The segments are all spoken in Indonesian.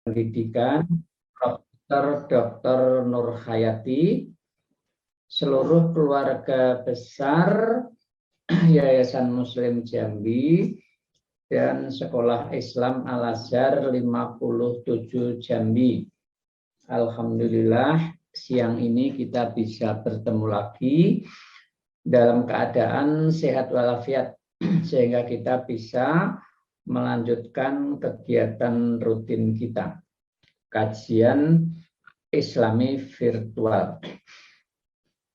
Pendidikan Dr. Nur Hayati, seluruh keluarga besar Yayasan Muslim Jambi dan Sekolah Islam Al-Azhar 57 Jambi. Alhamdulillah siang ini kita bisa bertemu lagi dalam keadaan sehat walafiat sehingga kita bisa melanjutkan kegiatan rutin kita, kajian Islami virtual.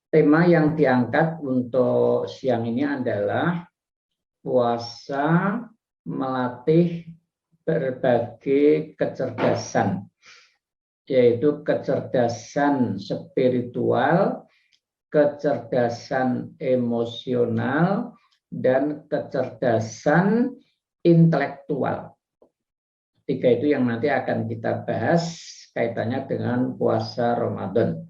Tema yang diangkat untuk siang ini adalah puasa melatih berbagai kecerdasan, yaitu kecerdasan spiritual, kecerdasan emosional, dan kecerdasan intelektual. Tiga itu yang nanti akan kita bahas kaitannya dengan puasa Ramadan.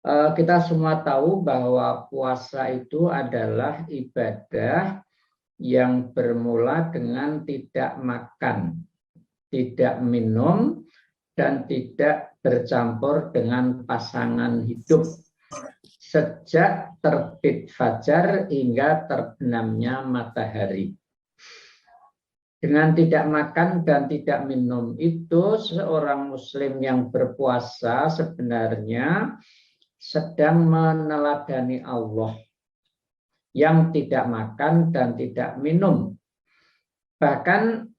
Kita semua tahu bahwa puasa itu adalah ibadah yang bermula dengan tidak makan, tidak minum, dan tidak bercampur dengan pasangan hidup sejak terbit fajar hingga terbenamnya matahari. Dengan tidak makan dan tidak minum itu, seorang muslim yang berpuasa sebenarnya sedang meneladani Allah yang tidak makan dan tidak minum. Bahkan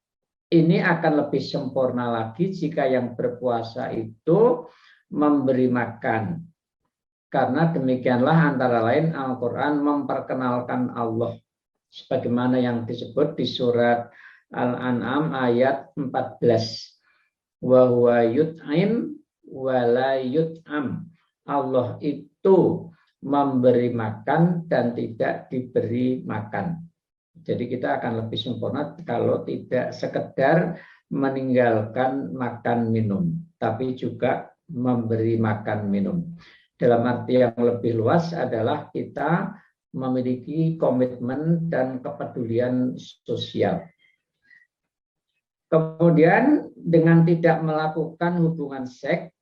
ini akan lebih sempurna lagi jika yang berpuasa itu memberi makan. Karena demikianlah antara lain Al-Quran memperkenalkan Allah. Sebagaimana yang disebut di surat Al-An'am ayat 14. Wa huwa yut'im wa la yut'am. Allah itu memberi makan dan tidak diberi makan. Jadi kita akan lebih sempurna kalau tidak sekedar meninggalkan makan minum, tapi juga memberi makan minum. Dalam arti yang lebih luas adalah kita memiliki komitmen dan kepedulian sosial. Kemudian dengan tidak melakukan hubungan seks,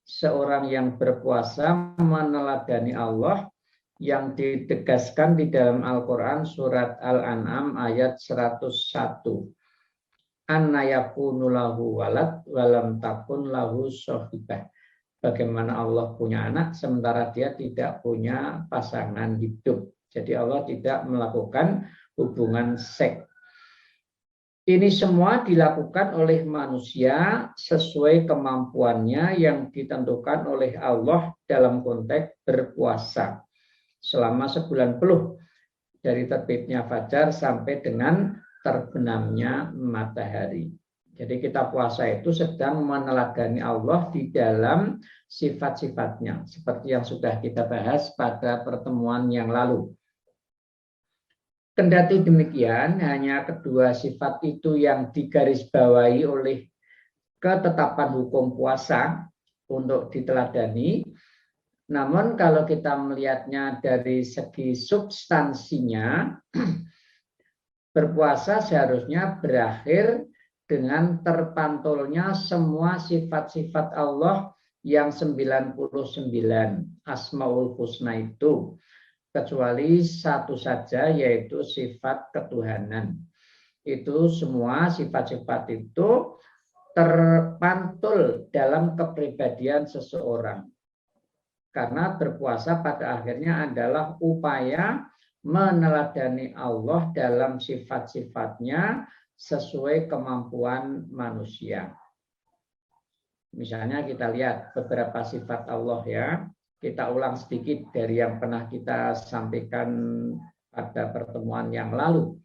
seorang yang berpuasa meneladani Allah yang ditegaskan di dalam Al-Quran surat Al-An'am ayat 101. Anna yakunu lahu walad walam takun lahu sohibah. Bagaimana Allah punya anak sementara dia tidak punya pasangan hidup. Jadi Allah tidak melakukan hubungan seks. Ini semua dilakukan oleh manusia sesuai kemampuannya yang ditentukan oleh Allah dalam konteks berpuasa selama sebulan penuh dari terbitnya fajar sampai dengan terbenamnya matahari. Jadi kita puasa itu sedang meneladani Allah di dalam sifat-sifatnya seperti yang sudah kita bahas pada pertemuan yang lalu. Kendati demikian, hanya kedua sifat itu yang digarisbawahi oleh ketetapan hukum puasa untuk diteladani. Namun kalau kita melihatnya dari segi substansinya, berpuasa seharusnya berakhir dengan terpantulnya semua sifat-sifat Allah yang 99 Asmaul Husna itu. Kecuali satu saja, yaitu sifat ketuhanan. Itu semua sifat-sifat itu terpantul dalam kepribadian seseorang. Karena berpuasa pada akhirnya adalah upaya meneladani Allah dalam sifat-sifatnya sesuai kemampuan manusia. Misalnya kita lihat beberapa sifat Allah ya. Kita ulang sedikit dari yang pernah kita sampaikan pada pertemuan yang lalu.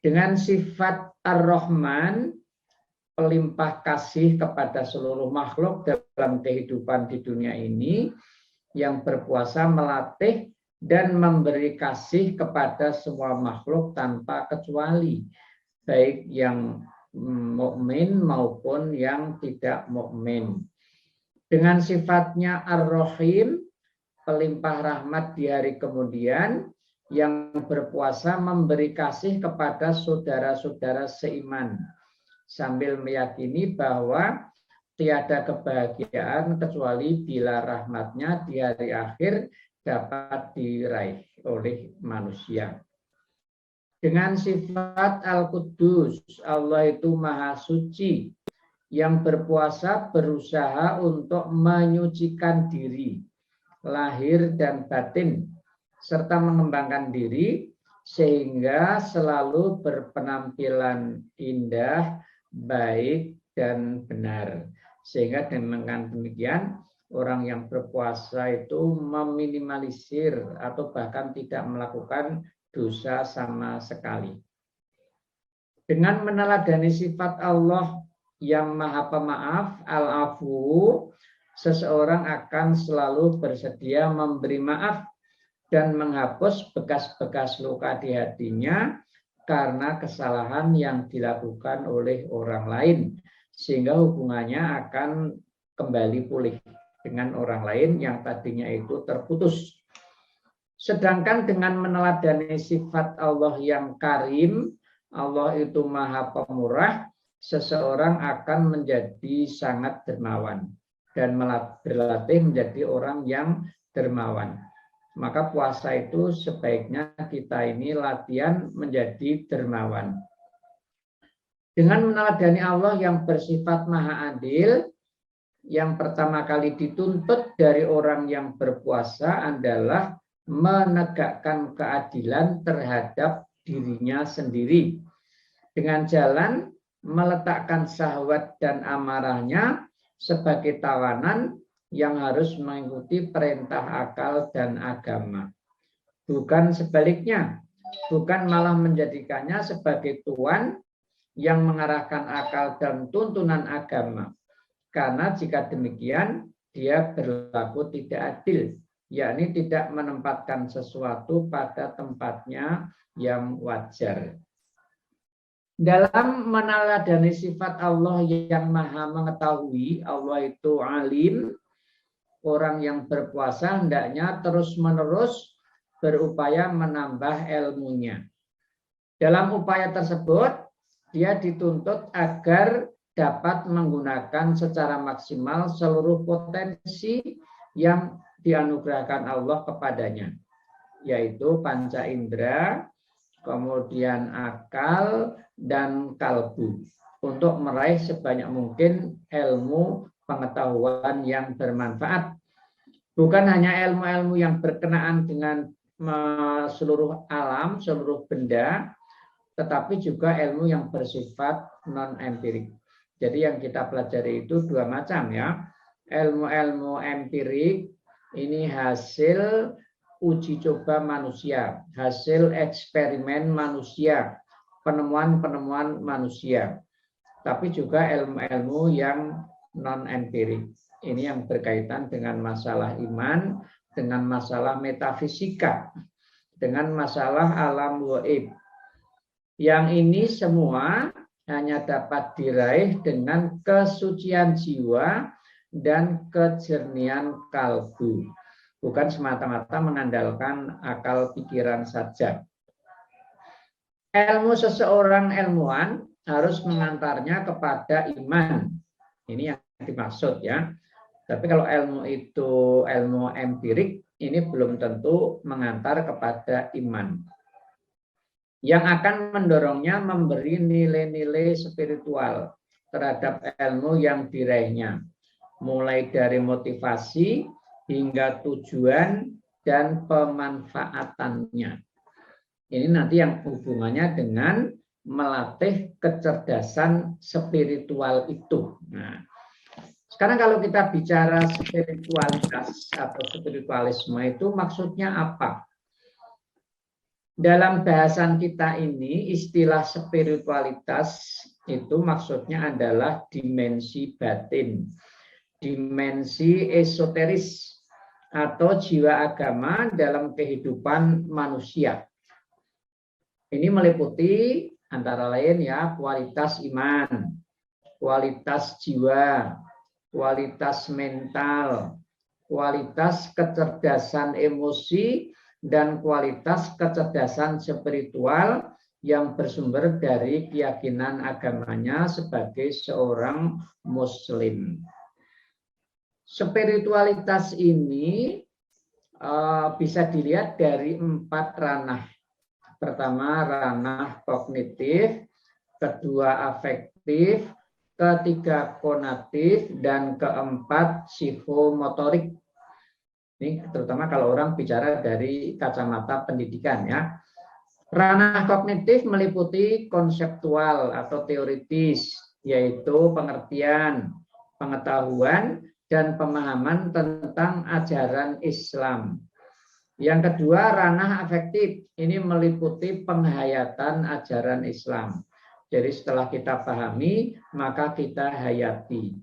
Dengan sifat Ar-Rahman, pelimpah kasih kepada seluruh makhluk dalam kehidupan di dunia ini, yang berpuasa melatih dan memberi kasih kepada semua makhluk tanpa kecuali, baik yang mukmin maupun yang tidak mukmin. Dengan sifatnya Ar-Rahim, pelimpah rahmat di hari kemudian, yang berpuasa memberi kasih kepada saudara-saudara seiman, sambil meyakini bahwa tiada kebahagiaan kecuali bila rahmatnya di hari akhir dapat diraih oleh manusia. Dengan sifat Al-Qudus, Allah itu Maha Suci, yang berpuasa berusaha untuk menyucikan diri, lahir dan batin, serta mengembangkan diri, sehingga selalu berpenampilan indah, baik, dan benar. Sehingga dengan demikian, orang yang berpuasa itu meminimalisir atau bahkan tidak melakukan dosa sama sekali. Dengan meneladani sifat Allah yang Maha Pemaaf, Al-Afu, seseorang akan selalu bersedia memberi maaf dan menghapus bekas-bekas luka di hatinya karena kesalahan yang dilakukan oleh orang lain, sehingga hubungannya akan kembali pulih dengan orang lain yang tadinya itu terputus. Sedangkan dengan meneladani sifat Allah yang karim, Allah itu Maha Pemurah, seseorang akan menjadi sangat dermawan dan berlatih menjadi orang yang dermawan. Maka puasa itu sebaiknya kita ini latihan menjadi dermawan. Dengan meneladani Allah yang bersifat Maha Adil, yang pertama kali dituntut dari orang yang berpuasa adalah menegakkan keadilan terhadap dirinya sendiri dengan jalan meletakkan syahwat dan amarahnya sebagai tawanan yang harus mengikuti perintah akal dan agama. Bukan sebaliknya, bukan malah menjadikannya sebagai tuan yang mengarahkan akal dan tuntunan agama. Karena jika demikian, dia berlaku tidak adil, yakni tidak menempatkan sesuatu pada tempatnya yang wajar. Dalam meneladani sifat Allah yang Maha Mengetahui, Allah itu alim, orang yang berpuasa hendaknya terus-menerus berupaya menambah ilmunya. Dalam upaya tersebut, dia dituntut agar dapat menggunakan secara maksimal seluruh potensi yang dianugerahkan Allah kepadanya, yaitu panca indera, kemudian akal, dan kalbu, untuk meraih sebanyak mungkin ilmu pengetahuan yang bermanfaat. Bukan hanya ilmu-ilmu yang berkenaan dengan seluruh alam, seluruh benda, tetapi juga ilmu yang bersifat non-empirik. Jadi yang kita pelajari itu dua macam ya. Ilmu-ilmu empirik ini hasil uji coba manusia, hasil eksperimen manusia, penemuan-penemuan manusia. Tapi juga ilmu-ilmu yang non-empirik. Ini yang berkaitan dengan masalah iman, dengan masalah metafisika, dengan masalah alam gaib. Yang ini semua hanya dapat diraih dengan kesucian jiwa dan kejernihan kalbu. Bukan semata-mata mengandalkan akal pikiran saja. Ilmu seseorang ilmuwan harus mengantarnya kepada iman. Ini yang dimaksud ya. Tapi kalau ilmu itu ilmu empirik, ini belum tentu mengantar kepada iman. Yang akan mendorongnya memberi nilai-nilai spiritual terhadap ilmu yang diraihnya. Mulai dari motivasi hingga tujuan dan pemanfaatannya. Ini nanti yang hubungannya dengan melatih kecerdasan spiritual itu. Nah, sekarang kalau kita bicara spiritualitas atau spiritualisme itu maksudnya apa? Dalam bahasan kita ini istilah spiritualitas itu maksudnya adalah dimensi batin, dimensi esoteris atau jiwa agama dalam kehidupan manusia. Ini meliputi antara lain ya kualitas iman, kualitas jiwa, kualitas mental, kualitas kecerdasan emosi, dan kualitas kecerdasan spiritual yang bersumber dari keyakinan agamanya sebagai seorang muslim. Spiritualitas ini bisa dilihat dari 4 ranah. Pertama, ranah kognitif, kedua afektif, ketiga konatif, dan keempat psikomotorik. Ini terutama kalau orang bicara dari kacamata pendidikan ya. Ranah kognitif meliputi konseptual atau teoritis, yaitu pengertian, pengetahuan, dan pemahaman tentang ajaran Islam. Yang kedua, ranah afektif. Ini meliputi penghayatan ajaran Islam. Jadi setelah kita pahami, maka kita hayati.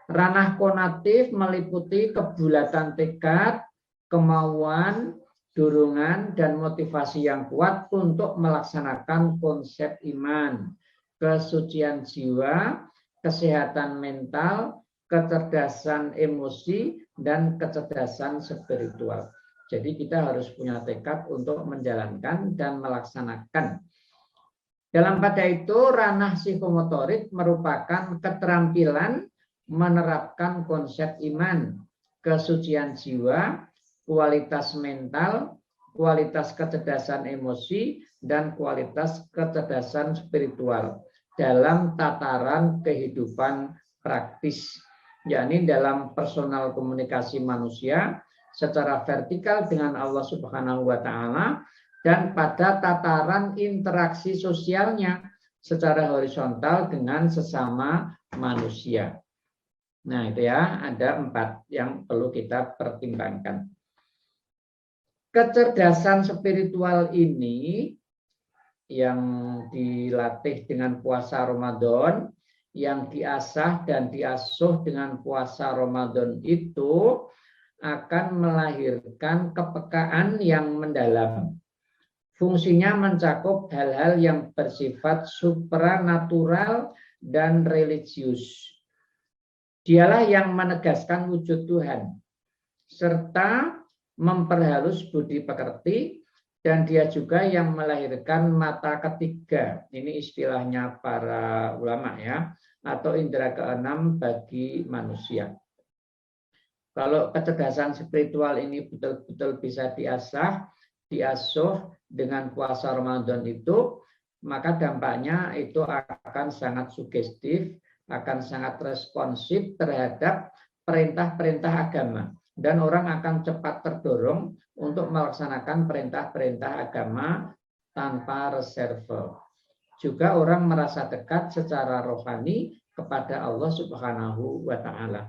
Ranah konatif meliputi kebulatan tekad, kemauan, dorongan, dan motivasi yang kuat untuk melaksanakan konsep iman, kesucian jiwa, kesehatan mental, kecerdasan emosi, dan kecerdasan spiritual. Jadi kita harus punya tekad untuk menjalankan dan melaksanakan. Dalam pada itu, ranah psikomotorik merupakan keterampilan menerapkan konsep iman, kesucian jiwa, kualitas mental, kualitas kecerdasan emosi, dan kualitas kecerdasan spiritual dalam tataran kehidupan praktis, yakni dalam personal komunikasi manusia secara vertikal dengan Allah Subhanahu wa Ta'ala, dan pada tataran interaksi sosialnya secara horizontal dengan sesama manusia. Nah, itu ya, ada 4 yang perlu kita pertimbangkan. Kecerdasan spiritual ini yang dilatih dengan puasa Ramadan, yang diasah dan diasuh dengan puasa Ramadan itu akan melahirkan kepekaan yang mendalam. Fungsinya mencakup hal-hal yang bersifat supranatural dan religius. Dialah yang menegaskan wujud Tuhan, serta memperhalus budi pekerti, dan dia juga yang melahirkan mata ketiga. Ini istilahnya para ulama ya, atau indera keenam bagi manusia. Kalau kecerdasan spiritual ini betul-betul bisa diasah, diasuh dengan puasa Ramadan itu, maka dampaknya itu akan sangat sugestif, akan sangat responsif terhadap perintah-perintah agama. Dan orang akan cepat terdorong untuk melaksanakan perintah-perintah agama tanpa reserve. Juga orang merasa dekat secara rohani kepada Allah Subhanahu wa Ta'ala.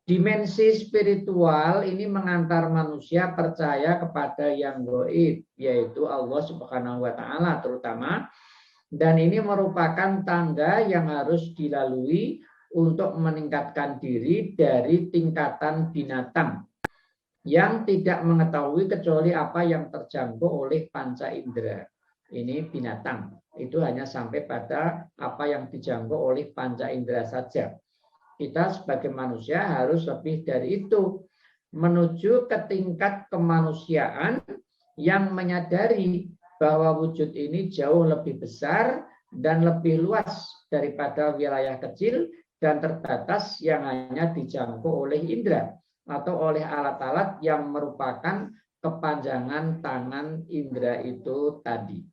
Dimensi spiritual ini mengantar manusia percaya kepada yang gaib, yaitu Allah Subhanahu wa Ta'ala terutama, dan ini merupakan tangga yang harus dilalui untuk meningkatkan diri dari tingkatan binatang yang tidak mengetahui kecuali apa yang terjangkau oleh panca indera. Ini binatang, itu hanya sampai pada apa yang dijangkau oleh panca indera saja. Kita sebagai manusia harus lebih dari itu, menuju ke tingkat kemanusiaan yang menyadari bahwa wujud ini jauh lebih besar dan lebih luas daripada wilayah kecil dan terbatas yang hanya dijangkau oleh indera atau oleh alat-alat yang merupakan kepanjangan tangan indera itu tadi.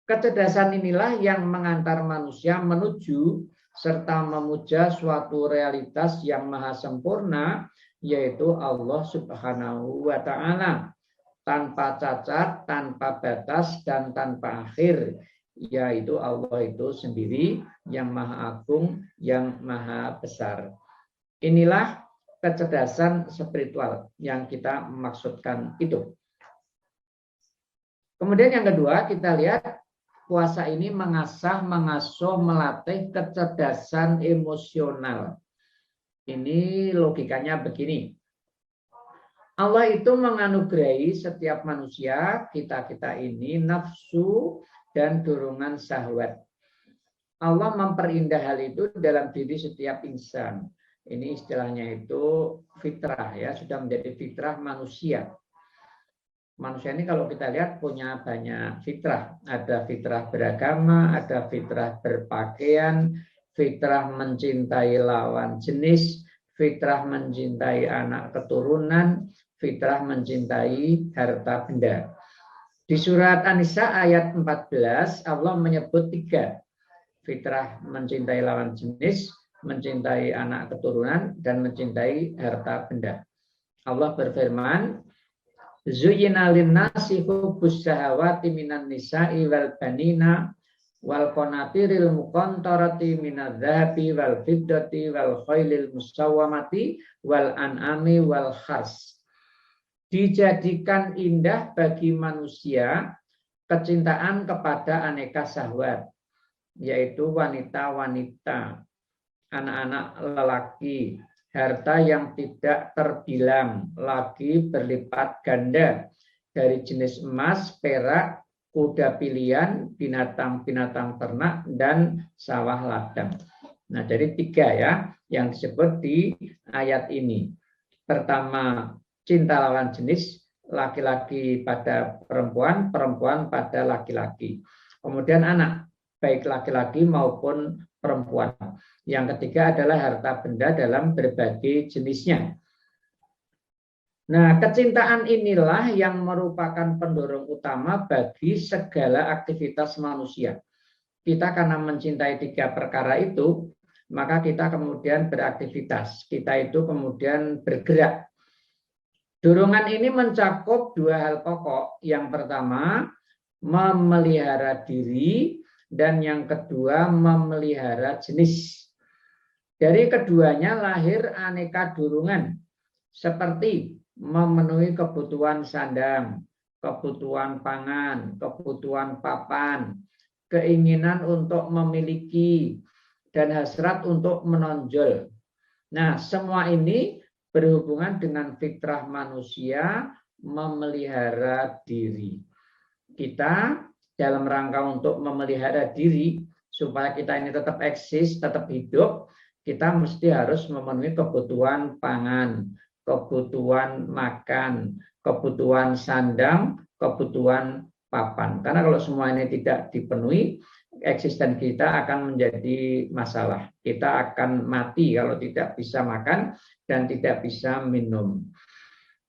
Kecerdasan inilah yang mengantar manusia menuju serta memuja suatu realitas yang maha sempurna, yaitu Allah Subhanahu wa Ta'ala, tanpa cacat, tanpa batas, dan tanpa akhir, yaitu Allah itu sendiri yang maha agung, yang maha besar. Inilah kecerdasan spiritual yang kita maksudkan itu. Kemudian yang kedua, kita lihat puasa ini mengasah, mengasuh, melatih kecerdasan emosional. Ini logikanya begini. Allah itu menganugerahi setiap manusia, kita-kita ini, nafsu dan dorongan syahwat. Allah memperindah hal itu dalam diri setiap insan. Ini istilahnya itu fitrah ya, sudah menjadi fitrah manusia. Manusia ini kalau kita lihat punya banyak fitrah. Ada fitrah beragama, ada fitrah berpakaian, fitrah mencintai lawan jenis, fitrah mencintai anak keturunan, fitrah mencintai harta benda. Di surat An-Nisa ayat 14 Allah menyebut 3. Fitrah mencintai lawan jenis, mencintai anak keturunan, dan mencintai harta benda. Allah berfirman, Zuyyina lin-nasi hubbus syahawati minan nisa'i wal banina wal qanatiril muqantarati minadz-dzahabi wal fiddati wal khailil musawwamati wal an'ami wal khars. Dijadikan indah bagi manusia kecintaan kepada aneka syahwat, yaitu wanita-wanita, anak-anak lelaki, harta yang tidak terbilang lagi berlipat ganda dari jenis emas, perak, kuda pilihan, binatang-binatang ternak, dan sawah ladang. Nah, dari 3 ya yang disebut di ayat ini. Pertama, cinta lawan jenis, laki-laki pada perempuan, perempuan pada laki-laki. Kemudian anak, baik laki-laki maupun perempuan. Yang ketiga adalah harta benda dalam berbagai jenisnya. Nah, kecintaan inilah yang merupakan pendorong utama bagi segala aktivitas manusia. Kita karena mencintai 3 perkara itu, maka kita kemudian beraktivitas. Kita itu kemudian bergerak. Dorongan ini mencakup 2 hal pokok. Yang pertama, memelihara diri, dan yang kedua, memelihara jenis. Dari keduanya lahir aneka dorongan, seperti memenuhi kebutuhan sandang, kebutuhan pangan, kebutuhan papan, keinginan untuk memiliki, dan hasrat untuk menonjol. Nah, semua ini berhubungan dengan fitrah manusia memelihara diri. Kita dalam rangka untuk memelihara diri, supaya kita ini tetap eksis, tetap hidup, kita mesti harus memenuhi kebutuhan pangan, kebutuhan makan, kebutuhan sandang, kebutuhan papan. Karena kalau semua ini tidak dipenuhi, eksisten kita akan menjadi masalah. Kita akan mati kalau tidak bisa makan dan tidak bisa minum.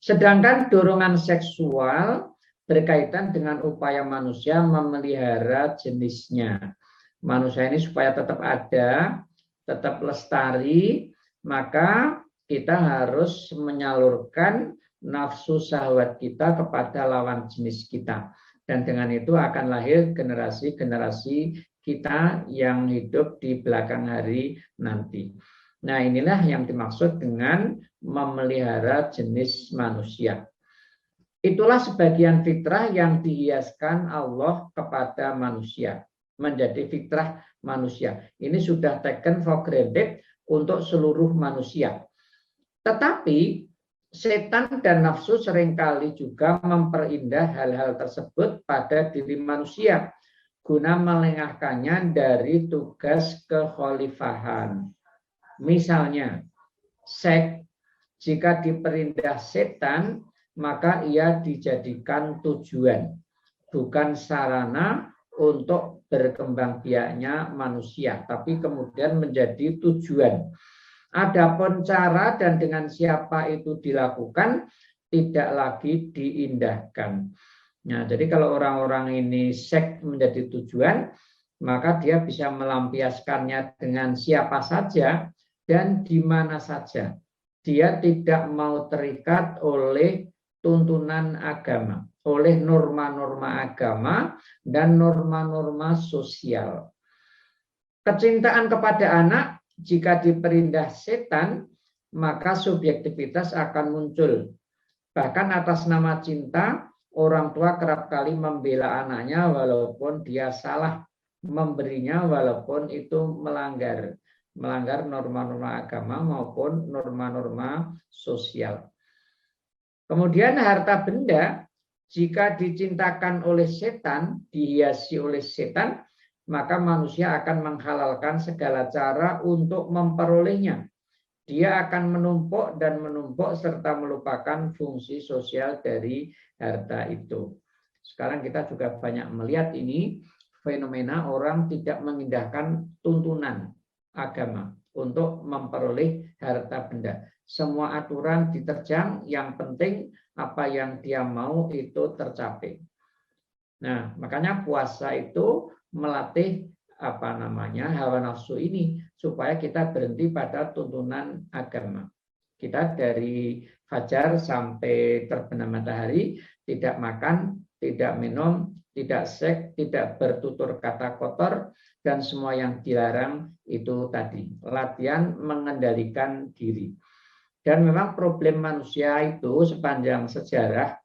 Sedangkan dorongan seksual berkaitan dengan upaya manusia memelihara jenisnya. Manusia ini supaya tetap ada, tetap lestari, maka kita harus menyalurkan nafsu syahwat kita kepada lawan jenis kita. Dan dengan itu akan lahir generasi-generasi kita yang hidup di belakang hari nanti. Nah, inilah yang dimaksud dengan memelihara jenis manusia. Itulah sebagian fitrah yang dihiaskan Allah kepada manusia. Menjadi fitrah manusia. Ini sudah taken for granted untuk seluruh manusia. Tetapi setan dan nafsu seringkali juga memperindah hal-hal tersebut pada diri manusia guna melengahkannya dari tugas kekhalifahan. Misalnya, seks jika diperindah setan, maka ia dijadikan tujuan, bukan sarana untuk berkembang biaknya manusia, tapi kemudian menjadi tujuan. Adapun cara dan dengan siapa itu dilakukan tidak lagi diindahkan. Nah, jadi kalau orang-orang ini seks menjadi tujuan, maka dia bisa melampiaskannya dengan siapa saja dan di mana saja. Dia tidak mau terikat oleh tuntunan agama, oleh norma-norma agama dan norma-norma sosial. Kecintaan kepada anak jika diperindah setan, maka subjektivitas akan muncul. Bahkan atas nama cinta, orang tua kerap kali membela anaknya walaupun dia salah, memberinya walaupun itu melanggar norma-norma agama maupun norma-norma sosial. Kemudian harta benda, jika dicintakan oleh setan, dihiasi oleh setan, maka manusia akan menghalalkan segala cara untuk memperolehnya. dia akan menumpuk dan menumpuk serta melupakan fungsi sosial dari harta itu. Sekarang kita juga banyak melihat ini fenomena orang tidak mengindahkan tuntunan agama untuk memperoleh harta benda. Semua aturan diterjang, yang penting apa yang dia mau itu tercapai. Nah, makanya puasa itu melatih hawa nafsu ini supaya kita berhenti pada tuntunan agama. Kita dari fajar sampai terbenam matahari tidak makan, tidak minum, tidak seks, tidak bertutur kata kotor, dan semua yang dilarang itu tadi. Latihan mengendalikan diri. Dan memang problem manusia itu sepanjang sejarah,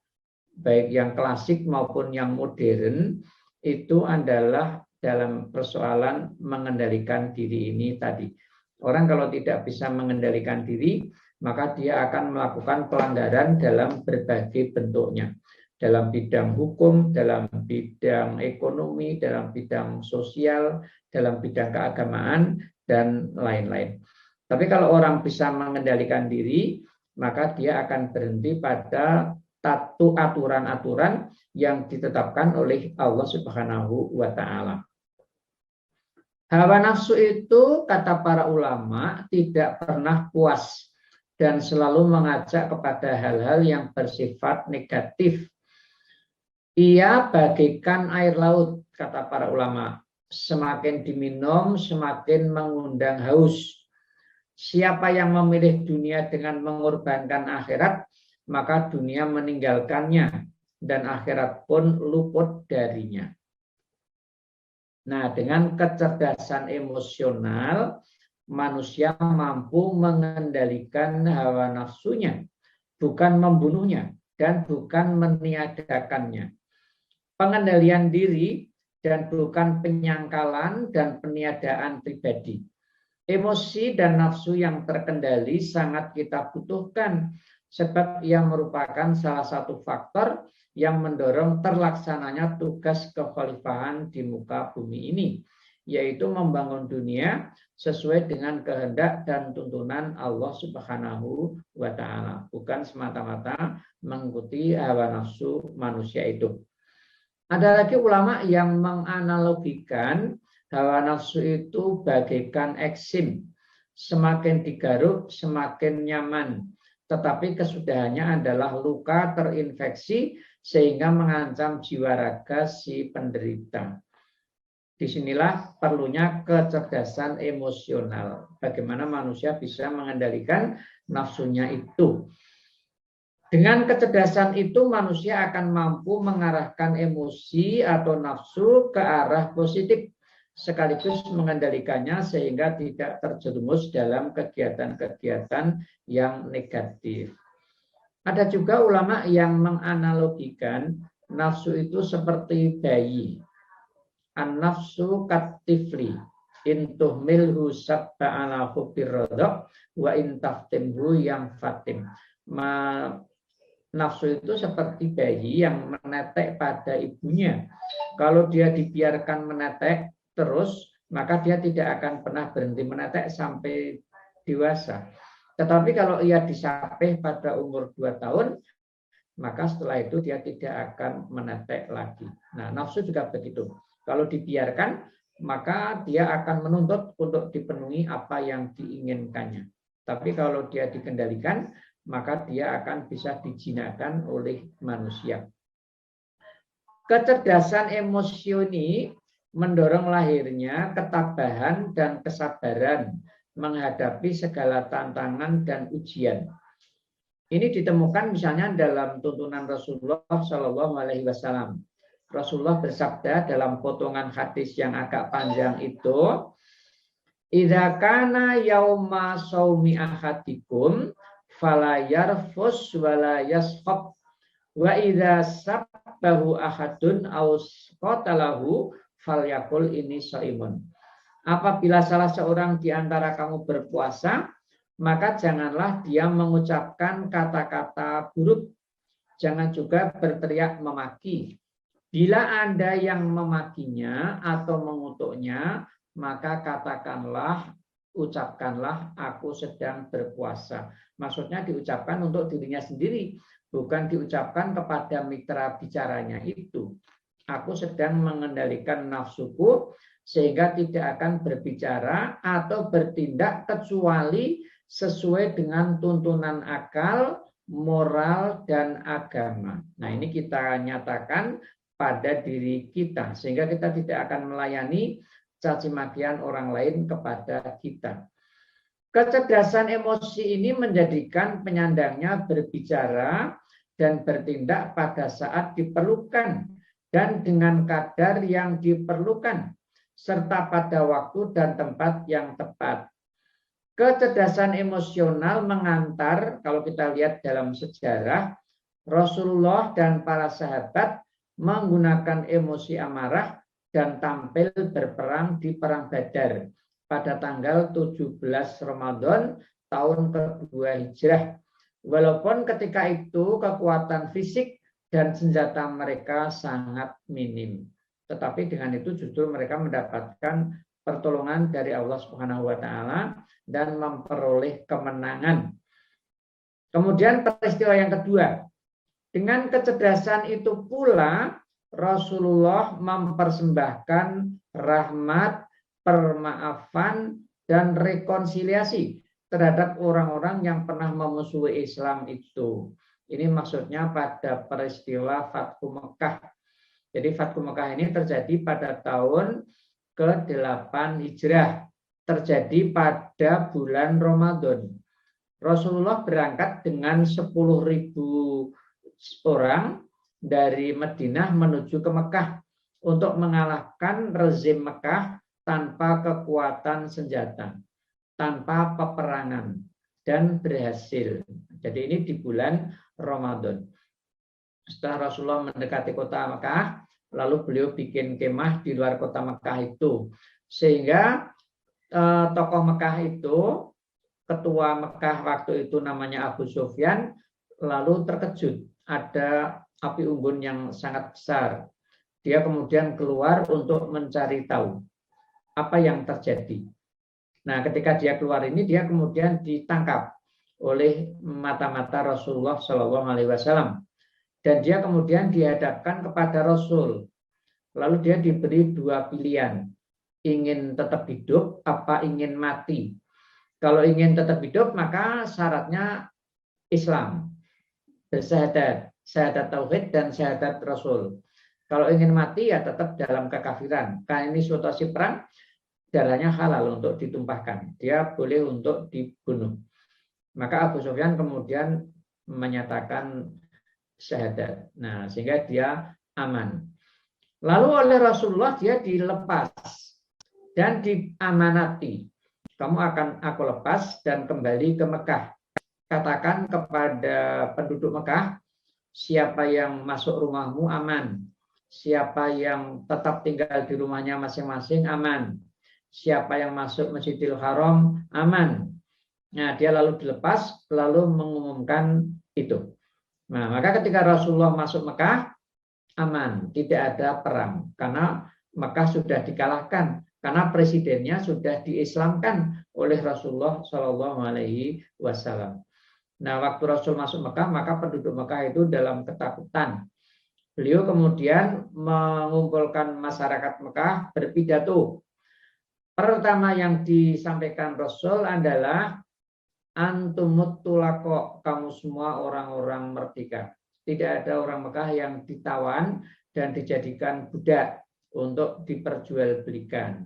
baik yang klasik maupun yang modern, itu adalah dalam persoalan mengendalikan diri ini tadi. Orang kalau tidak bisa mengendalikan diri, maka dia akan melakukan pelanggaran dalam berbagai bentuknya. Dalam bidang hukum, dalam bidang ekonomi, dalam bidang sosial, dalam bidang keagamaan, dan lain-lain. Tapi kalau orang bisa mengendalikan diri, maka dia akan berhenti pada aturan-aturan yang ditetapkan oleh Allah Subhanahu wa Ta'ala. Hawa nafsu itu, kata para ulama, tidak pernah puas dan selalu mengajak kepada hal-hal yang bersifat negatif. Ia bagaikan air laut, kata para ulama. Semakin diminum, semakin mengundang haus. Siapa yang memilih dunia dengan mengorbankan akhirat, maka dunia meninggalkannya dan akhirat pun luput darinya. Nah, dengan kecerdasan emosional, manusia mampu mengendalikan hawa nafsunya, bukan membunuhnya dan bukan meniadakannya. Pengendalian diri dan bukan penyangkalan dan peniadaan pribadi. Emosi dan nafsu yang terkendali sangat kita butuhkan, sebab ia merupakan salah satu faktor yang mendorong terlaksananya tugas kekhalifahan di muka bumi ini, yaitu membangun dunia sesuai dengan kehendak dan tuntunan Allah Subhanahu wa Ta'ala, bukan semata-mata mengikuti hawa nafsu manusia itu. Ada lagi ulama yang menganalogikan hawa nafsu itu bagaikan eksim, semakin digaruk semakin nyaman, tetapi kesudahannya adalah luka terinfeksi sehingga mengancam jiwa raga si penderita. Disinilah perlunya kecerdasan emosional. Bagaimana manusia bisa mengendalikan nafsunya itu. Dengan kecerdasan itu manusia akan mampu mengarahkan emosi atau nafsu ke arah positif, sekaligus mengendalikannya sehingga tidak terjerumus dalam kegiatan-kegiatan yang negatif. Ada juga ulama yang menganalogikan nafsu itu seperti bayi. An-nafsu katifli in tuhmilhu sabba ala hubbir radha wa in taftimhu yang fatim. Nafsu itu seperti bayi yang menetek pada ibunya. Kalau dia dibiarkan menetek terus, maka dia tidak akan pernah berhenti menetek sampai dewasa. Tetapi kalau ia disapih pada umur 2 tahun, maka setelah itu dia tidak akan menetek lagi. Nah, nafsu juga begitu. Kalau dibiarkan, maka dia akan menuntut untuk dipenuhi apa yang diinginkannya. Tapi kalau dia dikendalikan, maka dia akan bisa dijinakkan oleh manusia. Kecerdasan emosi mendorong lahirnya ketabahan dan kesabaran menghadapi segala tantangan dan ujian. Ini ditemukan misalnya dalam tuntunan Rasulullah Shallallahu Alaihi Wasallam. Rasulullah bersabda dalam potongan hadis yang agak panjang itu, "Idza kana yauma shaumi ahadikum fala yarfus wala yaskhab wa idza sabbahu ahadun aw qatalahu falyakul ini shaimun." Apabila salah seorang di antara kamu berpuasa, maka janganlah dia mengucapkan kata-kata buruk, jangan juga berteriak memaki. Bila Anda yang memakinya atau mengutuknya, maka katakanlah ucapkanlah aku sedang berpuasa. Maksudnya diucapkan untuk dirinya sendiri, bukan diucapkan kepada mitra bicaranya itu. Aku sedang mengendalikan nafsuku sehingga tidak akan berbicara atau bertindak kecuali sesuai dengan tuntunan akal, moral, dan agama. Nah, ini kita nyatakan pada diri kita sehingga kita tidak akan melayani caci makian orang lain kepada kita. Kecerdasan emosi ini menjadikan penyandangnya berbicara dan bertindak pada saat diperlukan dan dengan kadar yang diperlukan, serta pada waktu dan tempat yang tepat. Kecerdasan emosional mengantar, kalau kita lihat dalam sejarah, Rasulullah dan para sahabat menggunakan emosi amarah dan tampil berperang di Perang Badar pada tanggal 17 Ramadan tahun kedua Hijrah. Walaupun ketika itu kekuatan fisik dan senjata mereka sangat minim. Tetapi dengan itu justru mereka mendapatkan pertolongan dari Allah Subhanahu wa taala dan memperoleh kemenangan. Kemudian peristiwa yang kedua, dengan kecerdasan itu pula Rasulullah mempersembahkan rahmat, permaafan, dan rekonsiliasi terhadap orang-orang yang pernah memusuhi Islam itu. Ini maksudnya pada peristiwa Fathu Mekah. Jadi Fathu Mekah ini terjadi pada tahun ke-8 Hijrah. Terjadi pada bulan Ramadan. Rasulullah berangkat dengan 10.000 orang dari Madinah menuju ke Mekah untuk mengalahkan rezim Mekah tanpa kekuatan senjata, tanpa peperangan, dan berhasil. Jadi ini di bulan Ramadan. Setelah Rasulullah mendekati kota Mekah, lalu beliau bikin kemah di luar kota Mekah itu. Sehingga tokoh Mekah itu, ketua Mekah waktu itu namanya Abu Sufyan, lalu terkejut. Ada api unggun yang sangat besar. Dia kemudian keluar untuk mencari tahu apa yang terjadi. Nah, ketika dia keluar ini, dia kemudian ditangkap oleh mata-mata Rasulullah SAW. Dan dia kemudian dihadapkan kepada Rasul. Lalu dia diberi dua pilihan. Ingin tetap hidup, apa ingin mati. Kalau ingin tetap hidup, maka syaratnya Islam. Bersyahadat, syahadat tauhid dan syahadat Rasul. Kalau ingin mati, ya tetap dalam kekafiran. Karena ini situasi perang, darahnya halal untuk ditumpahkan. Dia boleh untuk dibunuh. Maka Abu Sufyan kemudian menyatakan syahadat. Nah, sehingga dia aman. Lalu oleh Rasulullah dia dilepas dan diamanati. Kamu akan aku lepas dan kembali ke Mekah. Katakan kepada penduduk Mekah, siapa yang masuk rumahmu aman. Siapa yang tetap tinggal di rumahnya masing-masing aman. Siapa yang masuk Masjidil Haram aman. Nah, dia lalu dilepas, lalu mengumumkan itu. Nah, maka ketika Rasulullah masuk Mekah, aman, tidak ada perang. Karena Mekah sudah dikalahkan. Karena presidennya sudah diislamkan oleh Rasulullah SAW. Nah, waktu Rasul masuk Mekah, maka penduduk Mekah itu dalam ketakutan. Beliau kemudian mengumpulkan masyarakat Mekah berpidato. Pertama yang disampaikan Rasul adalah antumut tulako, kamu semua orang-orang merdeka. Tidak ada orang Mekah yang ditawan dan dijadikan budak untuk diperjualbelikan.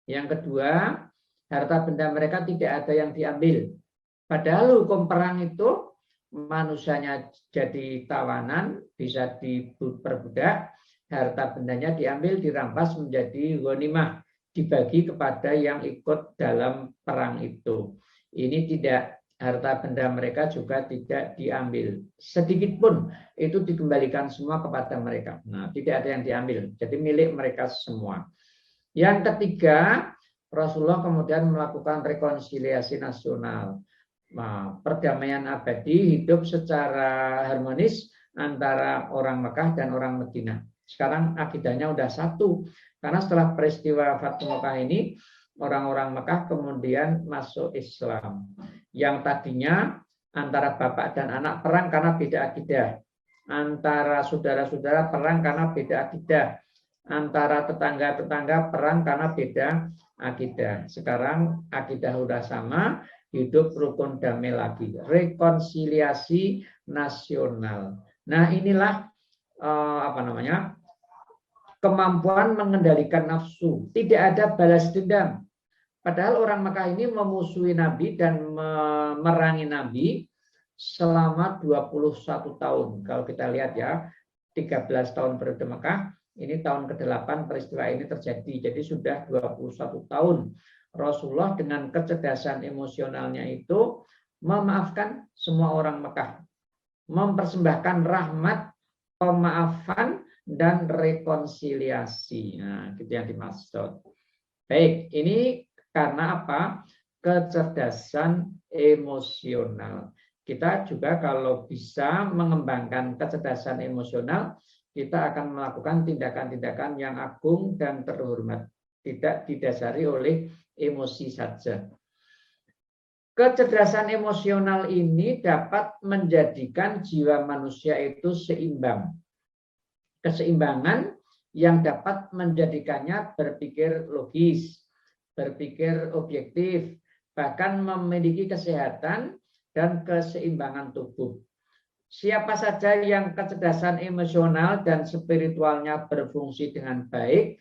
Yang kedua, harta benda mereka tidak ada yang diambil. Padahal hukum perang itu manusianya jadi tawanan, bisa diperbudak, harta bendanya diambil, dirampas menjadi ghanimah, dibagi kepada yang ikut dalam perang itu. Ini tidak, harta benda mereka juga tidak diambil. Sedikit pun itu dikembalikan semua kepada mereka. Nah, tidak ada yang diambil. Jadi milik mereka semua. Yang ketiga, Rasulullah kemudian melakukan rekonsiliasi nasional. Nah, perdamaian abadi, hidup secara harmonis antara orang Mekah dan orang Madinah. Sekarang akidahnya udah satu. Karena setelah peristiwa Fathu Mekah ini, orang-orang Mekah kemudian masuk Islam. Yang tadinya antara bapak dan anak perang karena beda akidah. Antara saudara-saudara perang karena beda akidah. Antara tetangga-tetangga perang karena beda akidah. Sekarang akidah sudah sama, hidup rukun damai lagi. Rekonsiliasi nasional. Nah, inilah kemampuan mengendalikan nafsu. Tidak ada balas dendam. Padahal orang Mekah ini memusuhi Nabi dan memerangi Nabi selama 21 tahun. Kalau kita lihat ya, 13 tahun periode Mekah, ini tahun ke-8 peristiwa ini terjadi. Jadi sudah 21 tahun. Rasulullah dengan kecerdasan emosionalnya itu memaafkan semua orang Mekah. Mempersembahkan rahmat, pemaafan, dan rekonsiliasi. Nah, itu yang dimaksud. Baik, ini karena apa? Kecerdasan emosional. Kita juga kalau bisa mengembangkan kecerdasan emosional, kita akan melakukan tindakan-tindakan yang agung dan terhormat. Tidak didasari oleh emosi saja. Kecerdasan emosional ini dapat menjadikan jiwa manusia itu seimbang. Keseimbangan yang dapat menjadikannya berpikir logis, berpikir objektif, bahkan memiliki kesehatan dan keseimbangan tubuh. Siapa saja yang kecerdasan emosional dan spiritualnya berfungsi dengan baik,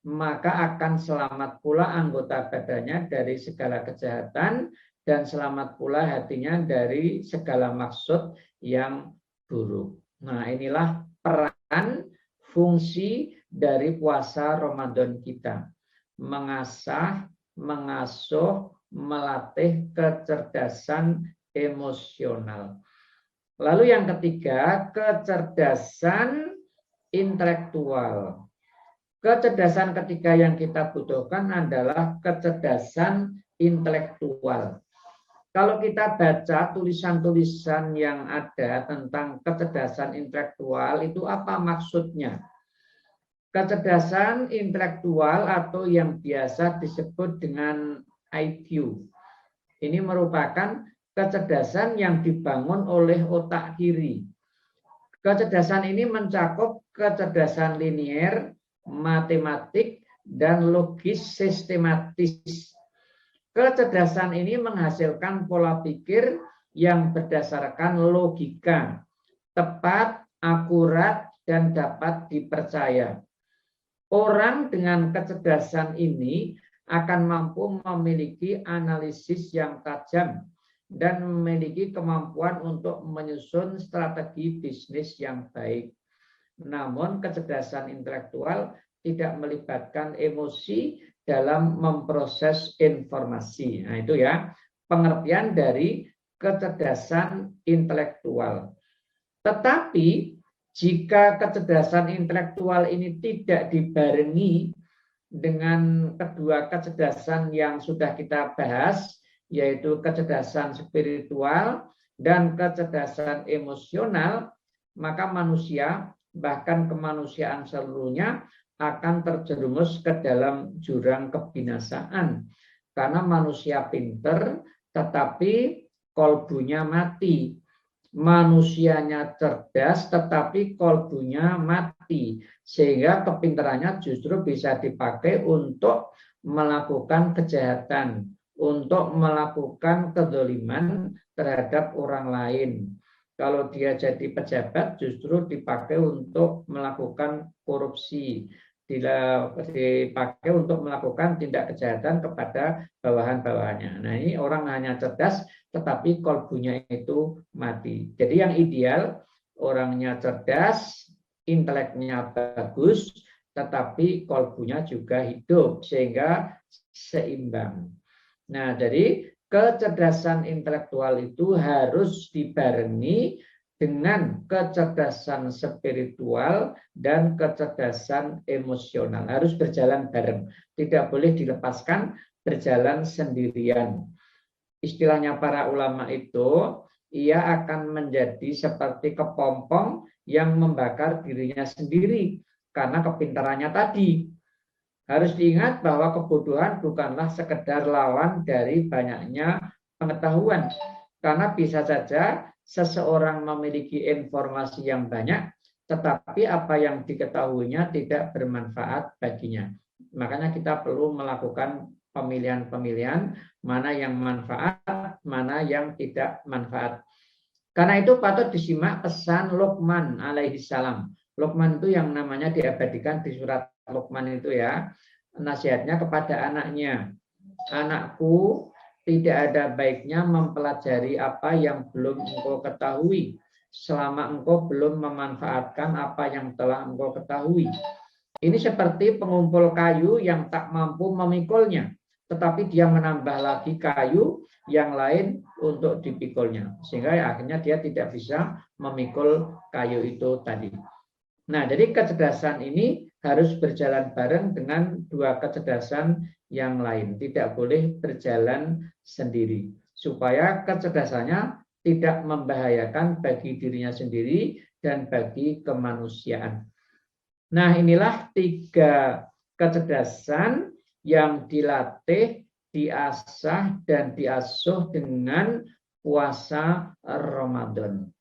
maka akan selamat pula anggota badannya dari segala kejahatan dan selamat pula hatinya dari segala maksud yang buruk. Nah, inilah peran fungsi dari puasa Ramadan kita. Mengasah, mengasuh, melatih kecerdasan emosional. Lalu yang ketiga, kecerdasan intelektual. Kecerdasan ketiga yang kita butuhkan adalah kecerdasan intelektual. Kalau kita baca tulisan-tulisan yang ada tentang kecerdasan intelektual, itu apa maksudnya? Kecerdasan intelektual atau yang biasa disebut dengan IQ. Ini merupakan kecerdasan yang dibangun oleh otak kiri. Kecerdasan ini mencakup kecerdasan linier, matematik, dan logis sistematis. Kecerdasan ini menghasilkan pola pikir yang berdasarkan logika, tepat, akurat, dan dapat dipercaya. Orang dengan kecerdasan ini akan mampu memiliki analisis yang tajam dan memiliki kemampuan untuk menyusun strategi bisnis yang baik. Namun kecerdasan intelektual tidak melibatkan emosi dalam memproses informasi. Nah, itu ya pengertian dari kecerdasan intelektual. Tetapi jika kecerdasan intelektual ini tidak dibarengi dengan kedua kecerdasan yang sudah kita bahas, yaitu kecerdasan spiritual dan kecerdasan emosional, maka manusia, bahkan kemanusiaan seluruhnya, akan terjerumus ke dalam jurang kebinasaan. Karena manusia pinter, tetapi kolbunya mati. Manusianya cerdas, tetapi kolbunya mati. Sehingga kepintarannya justru bisa dipakai untuk melakukan kejahatan, untuk melakukan kezaliman terhadap orang lain. Kalau dia jadi pejabat, justru dipakai untuk melakukan korupsi, dipakai untuk melakukan tindak kejahatan kepada bawahan-bawahannya. Nah, ini orang hanya cerdas, tetapi kolbunya itu mati. Jadi yang ideal, orangnya cerdas, inteleknya bagus, tetapi kolbunya juga hidup, sehingga seimbang. Nah, jadi kecerdasan intelektual itu harus dibarengi dengan kecerdasan spiritual dan kecerdasan emosional. Harus berjalan bareng. Tidak boleh dilepaskan, berjalan sendirian. Istilahnya para ulama itu, ia akan menjadi seperti kepompong yang membakar dirinya sendiri karena kepintarannya tadi. Harus diingat bahwa kebodohan bukanlah sekedar lawan dari banyaknya pengetahuan. Karena bisa saja seseorang memiliki informasi yang banyak, tetapi apa yang diketahuinya tidak bermanfaat baginya. Makanya kita perlu melakukan pemilihan-pemilihan mana yang manfaat, mana yang tidak manfaat. Karena itu patut disimak pesan Luqman alaihi salam. Luqman itu yang namanya diabadikan di surat Luqman itu ya. Nasihatnya kepada anaknya. Anakku, tidak ada baiknya mempelajari apa yang belum engkau ketahui selama engkau belum memanfaatkan apa yang telah engkau ketahui. Ini seperti pengumpul kayu yang tak mampu memikulnya, tetapi dia menambah lagi kayu yang lain untuk dipikulnya, sehingga akhirnya dia tidak bisa memikul kayu itu tadi. Nah, jadi kecerdasan ini harus berjalan bareng dengan dua kecerdasan yang lain, tidak boleh berjalan sendiri, supaya kecerdasannya tidak membahayakan bagi dirinya sendiri dan bagi kemanusiaan. Nah, inilah 3 kecerdasan yang dilatih, diasah, dan diasuh dengan puasa Ramadan.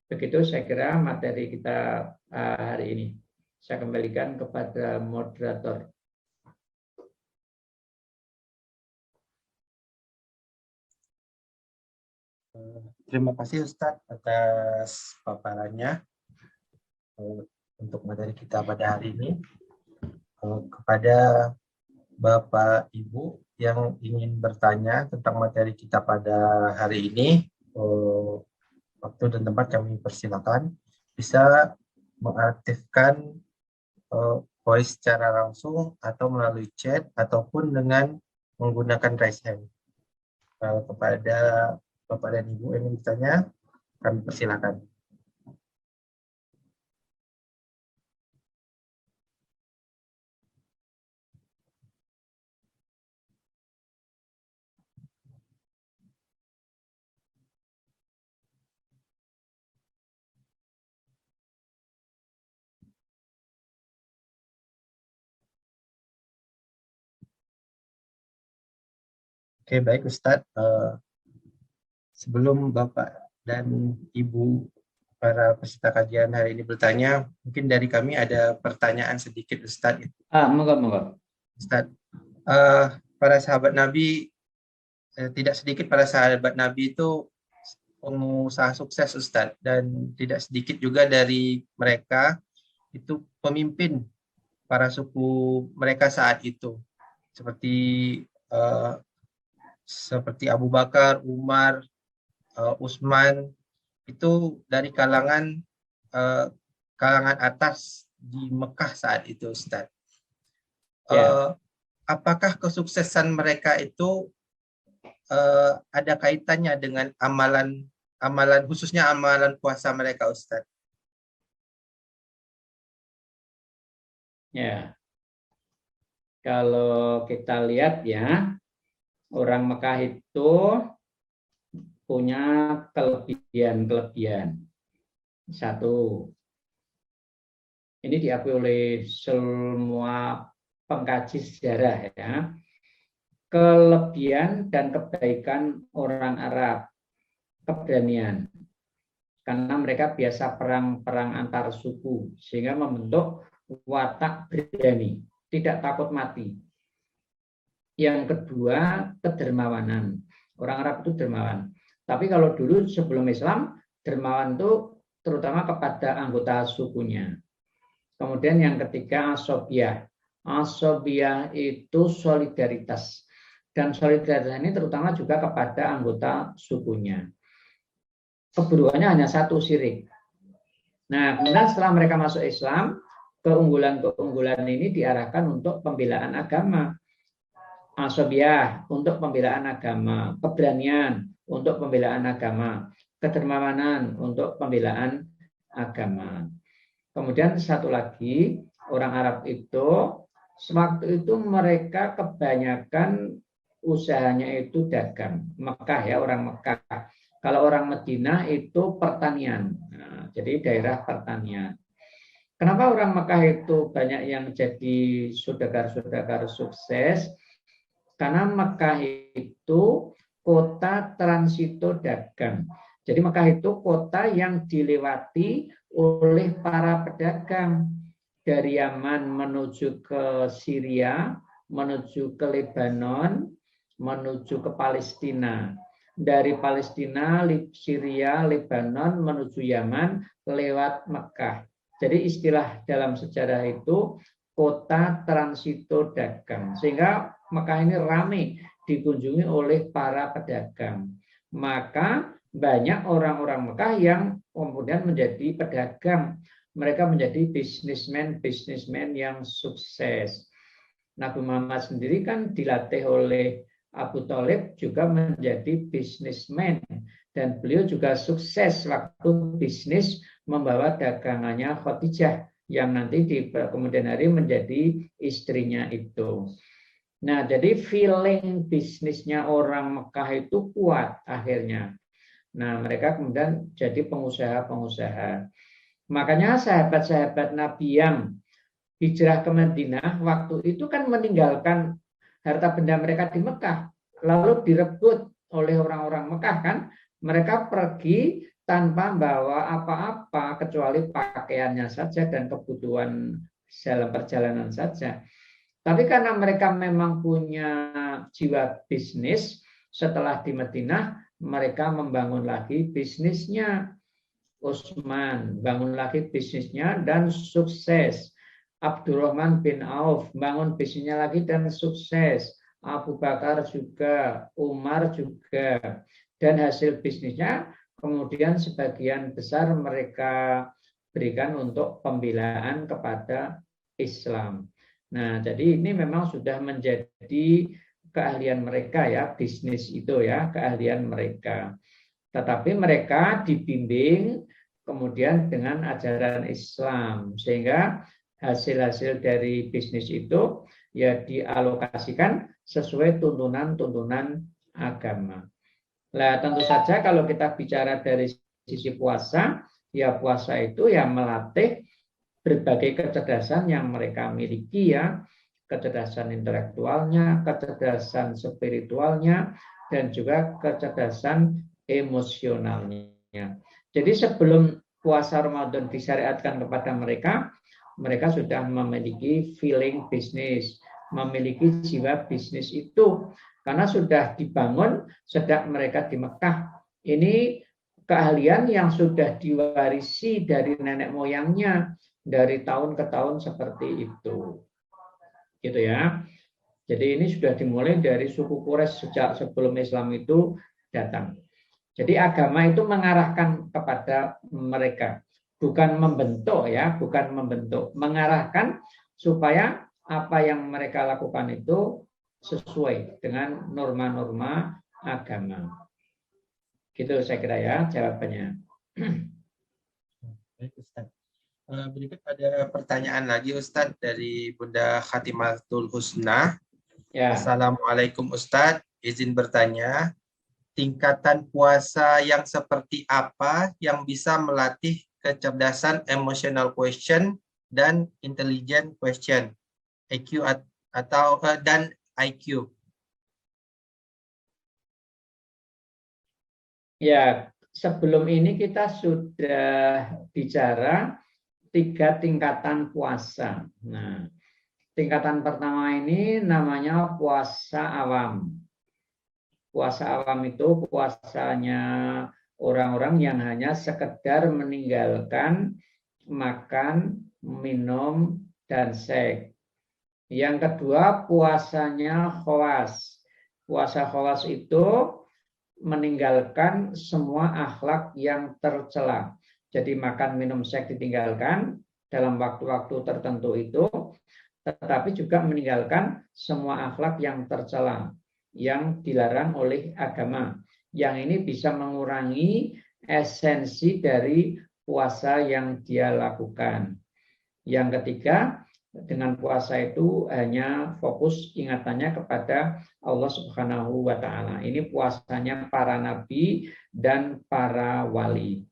Begitu saya kira materi kita hari ini. Saya kembalikan kepada moderator. Terima kasih Ustadz atas paparannya untuk materi kita pada hari ini. Kepada Bapak Ibu yang ingin bertanya tentang materi kita pada hari ini, waktu dan tempat kami persilakan. Bisa mengaktifkan voice secara langsung atau melalui chat ataupun dengan menggunakan raise hand. Kepada Bapak dan Ibu yang ingin bertanya, kami persilakan. Oke, baik Ustadz. Sebelum Bapak dan Ibu para peserta kajian hari ini bertanya, mungkin dari kami ada pertanyaan sedikit Ustadz. Monggo. Ustadz, para sahabat Nabi, tidak sedikit para sahabat Nabi itu pengusaha sukses Ustadz, dan tidak sedikit juga dari mereka itu pemimpin para suku mereka saat itu, seperti Abu Bakar, Umar, Utsman, itu dari kalangan atas di Mekah saat itu, Ustaz. Apakah kesuksesan mereka itu ada kaitannya dengan amalan khususnya amalan puasa mereka, Ustaz? Ya, kalau kita lihat ya, orang Mekah itu punya kelebihan. Satu, ini diakui oleh semua pengkaji sejarah ya, kelebihan dan kebaikan orang Arab, keberanian. Karena mereka biasa perang antar suku, sehingga membentuk watak berani, tidak takut mati. Yang kedua, kedermawanan. Orang Arab itu dermawan. Tapi kalau dulu sebelum Islam, dermawan itu terutama kepada anggota sukunya. Kemudian yang ketiga, asobiyah. Asobiyah itu solidaritas. Dan solidaritas ini terutama juga kepada anggota sukunya. Keburukannya hanya satu, syirik. Nah, kemudian setelah mereka masuk Islam, keunggulan-keunggulan ini diarahkan untuk pembelaan agama. Asobiyah untuk pembelaan agama, keberanian untuk pembelaan agama, kedermawanan untuk pembelaan agama. Kemudian satu lagi, orang Arab itu sewaktu itu mereka kebanyakan usahanya itu dagang. Mekah ya, orang Mekah. Kalau orang Madinah itu pertanian. Nah, jadi daerah pertanian. Kenapa orang Mekah itu banyak yang jadi saudagar-saudagar sukses? Karena Mekah itu kota transito dagang. Jadi Mekah itu kota yang dilewati oleh para pedagang dari Yaman menuju ke Syria, menuju ke Lebanon, menuju ke Palestina. Dari Palestina, Syria, Lebanon menuju Yaman lewat Mekah. Jadi istilah dalam sejarah itu kota transito dagang. Sehingga Mekah ini ramai dikunjungi oleh para pedagang. Maka banyak orang-orang Mekah yang kemudian menjadi pedagang. Mereka menjadi bisnismen yang sukses. Nabi Muhammad sendiri kan dilatih oleh Abu Thalib juga menjadi bisnismen. Dan beliau juga sukses waktu bisnis membawa dagangannya Khadijah yang nanti di kemudian hari menjadi istrinya itu. Nah, jadi feeling bisnisnya orang Mekah itu kuat akhirnya. Nah, mereka kemudian jadi pengusaha-pengusaha. Makanya sahabat-sahabat Nabi yang hijrah ke Madinah waktu itu kan meninggalkan harta benda mereka di Mekah, lalu direbut oleh orang-orang Mekah kan. Mereka pergi tanpa bawa apa-apa kecuali pakaiannya saja dan kebutuhan dalam perjalanan saja. Tapi karena mereka memang punya jiwa bisnis, setelah di Madinah mereka membangun lagi bisnisnya. Utsman bangun lagi bisnisnya dan sukses. Abdurrahman bin Auf bangun bisnisnya lagi dan sukses. Abu Bakar juga, Umar juga. Dan hasil bisnisnya kemudian sebagian besar mereka berikan untuk pembelaan kepada Islam. Nah, jadi ini memang sudah menjadi keahlian mereka ya, bisnis itu ya, keahlian mereka. Tetapi mereka dibimbing kemudian dengan ajaran Islam, sehingga hasil-hasil dari bisnis itu ya dialokasikan sesuai tuntunan-tuntunan agama. Nah, tentu saja kalau kita bicara dari sisi puasa, ya puasa itu ya melatih berbagai kecerdasan yang mereka miliki ya, kecerdasan intelektualnya, kecerdasan spiritualnya, dan juga kecerdasan emosionalnya. Jadi sebelum puasa Ramadan disyariatkan kepada mereka, mereka sudah memiliki feeling bisnis, memiliki jiwa bisnis itu. Karena sudah dibangun sejak mereka di Mekah. Ini keahlian yang sudah diwarisi dari nenek moyangnya dari tahun ke tahun seperti itu. Gitu ya. Jadi ini sudah dimulai dari suku Quraisy sejak sebelum Islam itu datang. Jadi agama itu mengarahkan kepada mereka, bukan membentuk ya, bukan membentuk, mengarahkan supaya apa yang mereka lakukan itu sesuai dengan norma-norma agama. Gitu saya kira ya jawabannya. Baik, Ustaz. Berikut ada pertanyaan lagi Ustaz dari Bunda Khatimatul Husna. Ya. Assalamualaikum Ustaz, izin bertanya, tingkatan puasa yang seperti apa yang bisa melatih kecerdasan emotional question dan intelligent question, IQ atau dan IQ? Ya, sebelum ini kita sudah bicara 3 tingkatan puasa. Nah, tingkatan pertama ini namanya puasa awam. Puasa awam itu puasanya orang-orang yang hanya sekedar meninggalkan makan, minum, dan seks. Yang kedua puasanya khawas. Puasa khawas itu meninggalkan semua akhlak yang tercela. Jadi makan, minum, seks ditinggalkan dalam waktu-waktu tertentu itu, tetapi juga meninggalkan semua akhlak yang tercela, yang dilarang oleh agama. Yang ini bisa mengurangi esensi dari puasa yang dia lakukan. Yang ketiga, dengan puasa itu hanya fokus ingatannya kepada Allah Subhanahu wa Ta'ala. Ini puasanya para nabi dan para wali.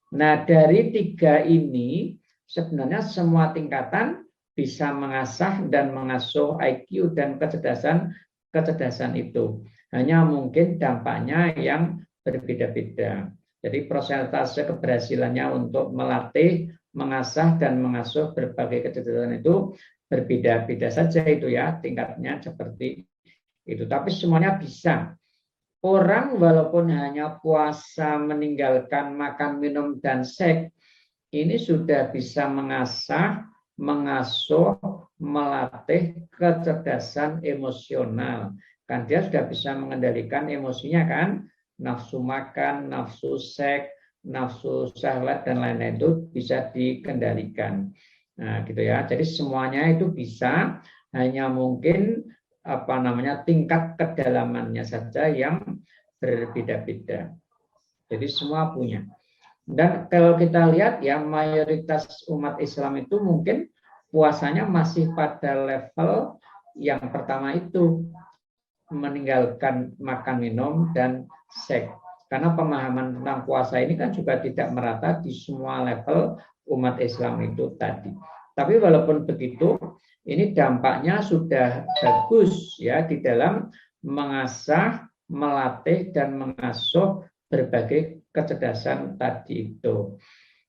Nah, dari 3 ini sebenarnya semua tingkatan bisa mengasah dan mengasuh IQ dan kecerdasan itu. Hanya mungkin dampaknya yang berbeda-beda. Jadi persentase keberhasilannya untuk melatih, mengasah dan mengasuh berbagai kecerdasan itu berbeda-beda saja itu ya, tingkatnya seperti itu. Tapi semuanya bisa. Orang walaupun hanya puasa meninggalkan makan, minum, dan seks, ini sudah bisa mengasah, mengasuh, melatih kecerdasan emosional. Kan dia sudah bisa mengendalikan emosinya kan, nafsu makan, nafsu seks, nafsu syahwat, dan lain-lain itu bisa dikendalikan. Nah, gitu ya. Jadi semuanya itu bisa, hanya mungkin tingkat kedalamannya saja yang berbeda-beda. Jadi semua punya. Dan kalau kita lihat ya, mayoritas umat Islam itu mungkin puasanya masih pada level yang pertama itu, meninggalkan makan, minum, dan seks. Karena pemahaman tentang puasa ini kan juga tidak merata di semua level umat Islam itu tadi. Tapi walaupun begitu, ini dampaknya sudah bagus ya di dalam mengasah, melatih, dan mengasuh berbagai kecerdasan tadi itu.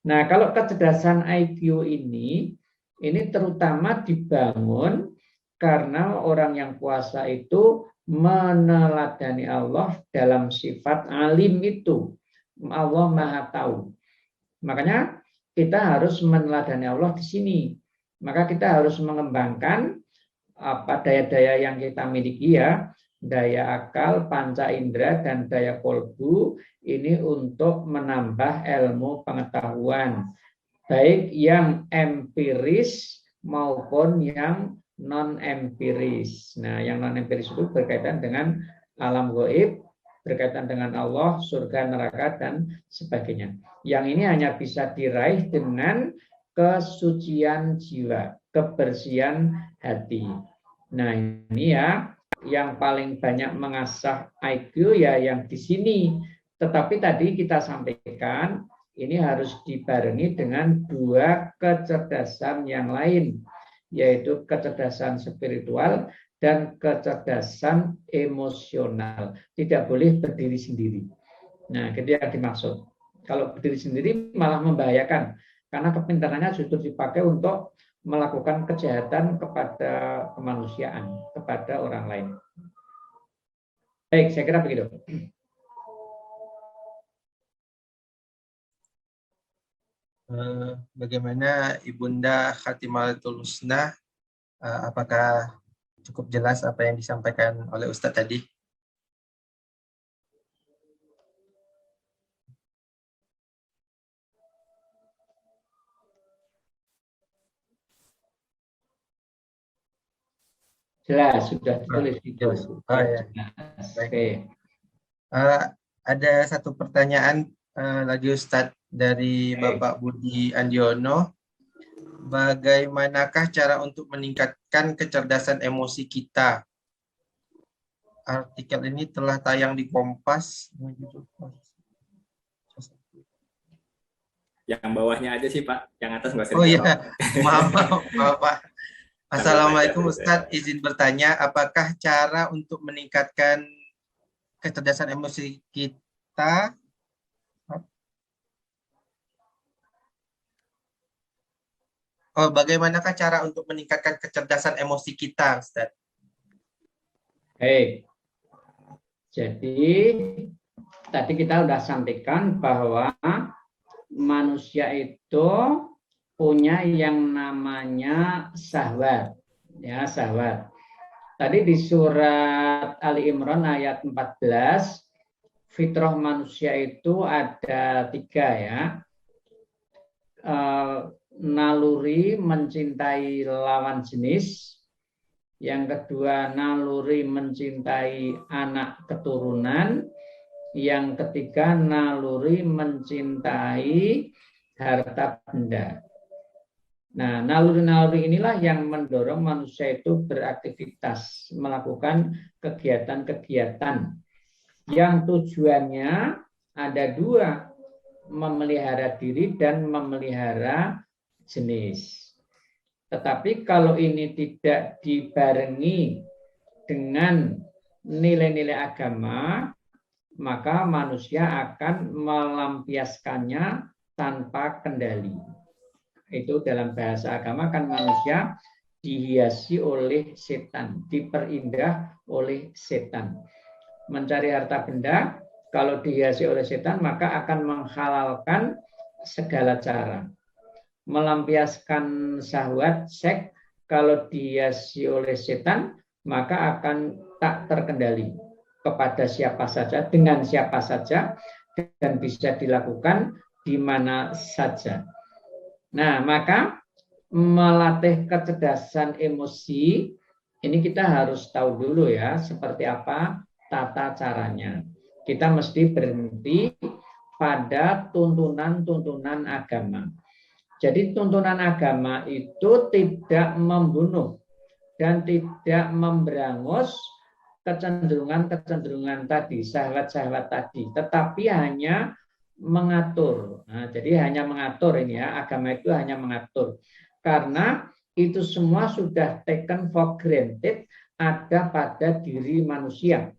Nah, kalau kecerdasan IQ ini terutama dibangun karena orang yang puasa itu meneladani Allah dalam sifat alim itu. Allah Maha Tahu. Makanya kita harus meneladani Allah di sini. Maka kita harus mengembangkan daya-daya yang kita miliki ya, daya akal, panca indera, dan daya kolbu ini untuk menambah ilmu pengetahuan, baik yang empiris maupun yang non-empiris. Nah, yang non-empiris itu berkaitan dengan alam gaib, berkaitan dengan Allah, surga, neraka, dan sebagainya. Yang ini hanya bisa diraih dengan kesucian jiwa, kebersihan hati. Nah, ini ya yang paling banyak mengasah IQ ya yang di sini. Tetapi tadi kita sampaikan ini harus dibarengi dengan dua kecerdasan yang lain, yaitu kecerdasan spiritual dan kecerdasan emosional. Tidak boleh berdiri sendiri. Nah, itu yang dimaksud. Kalau berdiri sendiri malah membahayakan, karena kepintarannya justru dipakai untuk melakukan kejahatan kepada kemanusiaan, kepada orang lain. Baik, saya kira begitu. Bagaimana Ibunda Khatimatul Husna, apakah cukup jelas apa yang disampaikan oleh Ustadz tadi? Jelas, sudah ditulis itu. Oh, ya. Baik. Ada satu pertanyaan lagi Ustadz dari Bapak Budi Andiono. Bagaimanakah cara untuk meningkatkan kecerdasan emosi kita? Artikel ini telah tayang di Kompas. Yang bawahnya aja sih Pak, yang atas nggak usah dijawab. Oh iya, maaf Pak. Assalamualaikum Ustadz, izin bertanya, apakah cara untuk meningkatkan kecerdasan emosi kita? Bagaimanakah cara untuk meningkatkan kecerdasan emosi kita, Ustadz? Baik. Jadi tadi kita sudah sampaikan bahwa manusia itu punya yang namanya syahwat. Ya, syahwat. Tadi di surat Ali Imran ayat 14, fitrah manusia itu ada 3 ya. Naluri mencintai lawan jenis, yang kedua naluri mencintai anak keturunan, yang ketiga naluri mencintai harta benda. Nah, naluri-naluri inilah yang mendorong manusia itu beraktivitas, melakukan kegiatan-kegiatan yang tujuannya ada 2, memelihara diri dan memelihara jenis. Tetapi kalau ini tidak dibarengi dengan nilai-nilai agama, maka manusia akan melampiaskannya tanpa kendali. Itu dalam bahasa agama kan manusia dihiasi oleh setan, diperindah oleh setan. Mencari harta benda, kalau dihiasi oleh setan maka akan menghalalkan segala cara. Melampiaskan syahwat seks, kalau dihiasi oleh setan maka akan tak terkendali kepada siapa saja, dengan siapa saja, dan bisa dilakukan di mana saja. Nah, maka melatih kecerdasan emosi, ini kita harus tahu dulu ya, seperti apa tata caranya. Kita mesti berhenti pada tuntunan-tuntunan agama. Jadi tuntunan agama itu tidak membunuh dan tidak memberangus kecenderungan-kecenderungan tadi, syahwat-syahwat tadi, tetapi hanya mengatur. Nah, jadi hanya mengatur ini ya, agama itu hanya mengatur. Karena itu semua sudah taken for granted ada pada diri manusia.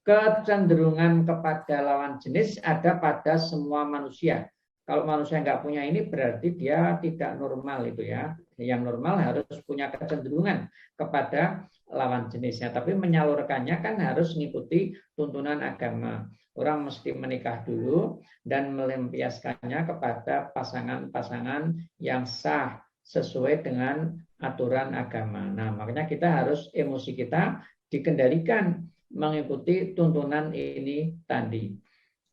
Kecenderungan kepada lawan jenis ada pada semua manusia. Kalau manusia nggak punya ini berarti dia tidak normal itu ya. Yang normal harus punya kecenderungan kepada lawan jenisnya. Tapi menyalurkannya kan harus mengikuti tuntunan agama. Orang mesti menikah dulu dan melampiaskannya kepada pasangan-pasangan yang sah sesuai dengan aturan agama. Nah, makanya kita harus emosi kita dikendalikan mengikuti tuntunan ini tadi.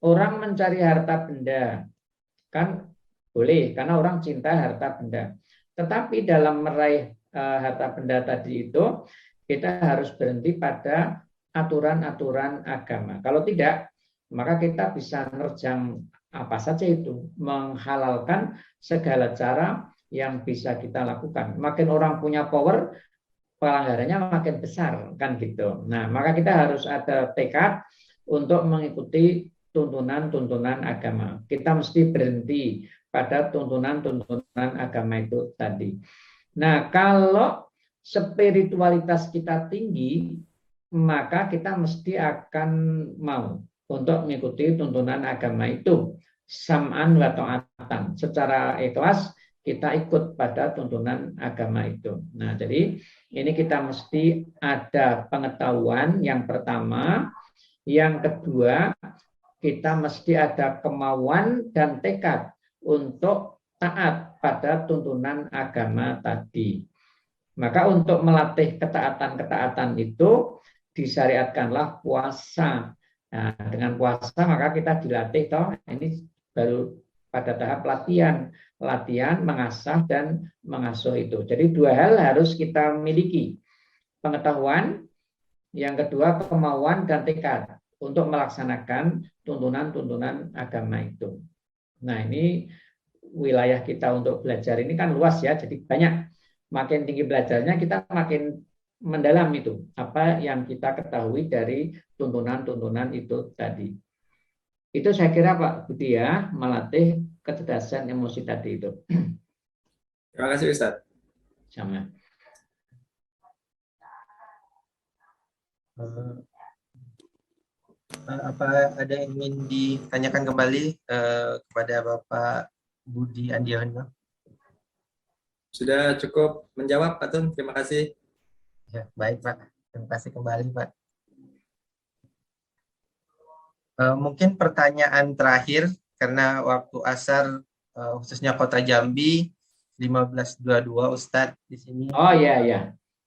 Orang mencari harta benda kan boleh karena orang cinta harta benda. Tetapi dalam meraih harta benda tadi itu kita harus berhenti pada aturan-aturan agama. Kalau tidak, maka kita bisa menerjang apa saja itu, menghalalkan segala cara yang bisa kita lakukan. Makin orang punya power, pelanggarannya makin besar kan gitu. Nah, maka kita harus ada tekad untuk mengikuti tuntunan-tuntunan agama. Kita mesti berhenti pada tuntunan-tuntunan agama itu tadi. Nah, kalau spiritualitas kita tinggi, maka kita mesti akan mau untuk mengikuti tuntunan agama itu. Sam'an wa ta'atan. Secara ikhlas kita ikut pada tuntunan agama itu. Nah, jadi ini kita mesti ada pengetahuan yang pertama. Yang kedua, kita mesti ada kemauan dan tekad untuk taat pada tuntunan agama tadi. Maka untuk melatih ketaatan-ketaatan itu disyariatkanlah puasa. Nah, dengan puasa maka kita dilatih toh, ini baru pada tahap latihan mengasah dan mengasuh itu. Jadi dua hal harus kita miliki. Pengetahuan, yang kedua kemauan dan tekad untuk melaksanakan tuntunan-tuntunan agama itu. Nah, ini wilayah kita untuk belajar ini kan luas ya, jadi banyak. Makin tinggi belajarnya kita makin mendalam itu apa yang kita ketahui dari tuntunan-tuntunan itu tadi. Itu saya kira Pak Budi ya, melatih kecerdasan emosi tadi itu. Terima kasih Ustaz. Sama. Apa ada yang ingin ditanyakan kembali kepada Bapak Budi Andiono? Sudah cukup menjawab Pak Tun, terima kasih. Ya, baik Pak, terima kasih kembali Pak. Mungkin pertanyaan terakhir karena waktu asar khususnya Kota Jambi 15.22 Ustadz di sini. Oh iya ya.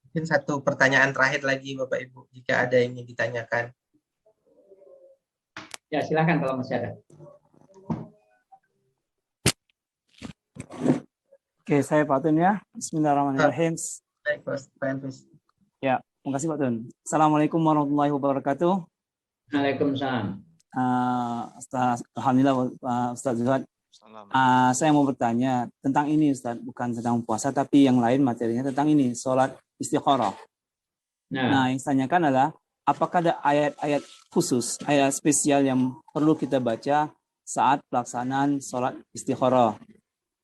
Mungkin satu pertanyaan terakhir lagi Bapak Ibu jika ada yang ingin ditanyakan. Ya silakan kalau masih ada. Oke, saya Pak Tun ya. Bismillahirrahmanirrahim. Baik, Pak Elvis. Ya, terima kasih Pak Tun. Assalamualaikum warahmatullahi wabarakatuh. Waalaikumsalam. Alhamdulillah Ustaz Zuhad. Saya mau bertanya tentang ini Ustaz, bukan tentang puasa tapi yang lain materinya tentang ini, sholat istikharah. Nah, yang saya tanyakan adalah apakah ada ayat-ayat khusus, ayat spesial yang perlu kita baca saat pelaksanaan sholat istikharah?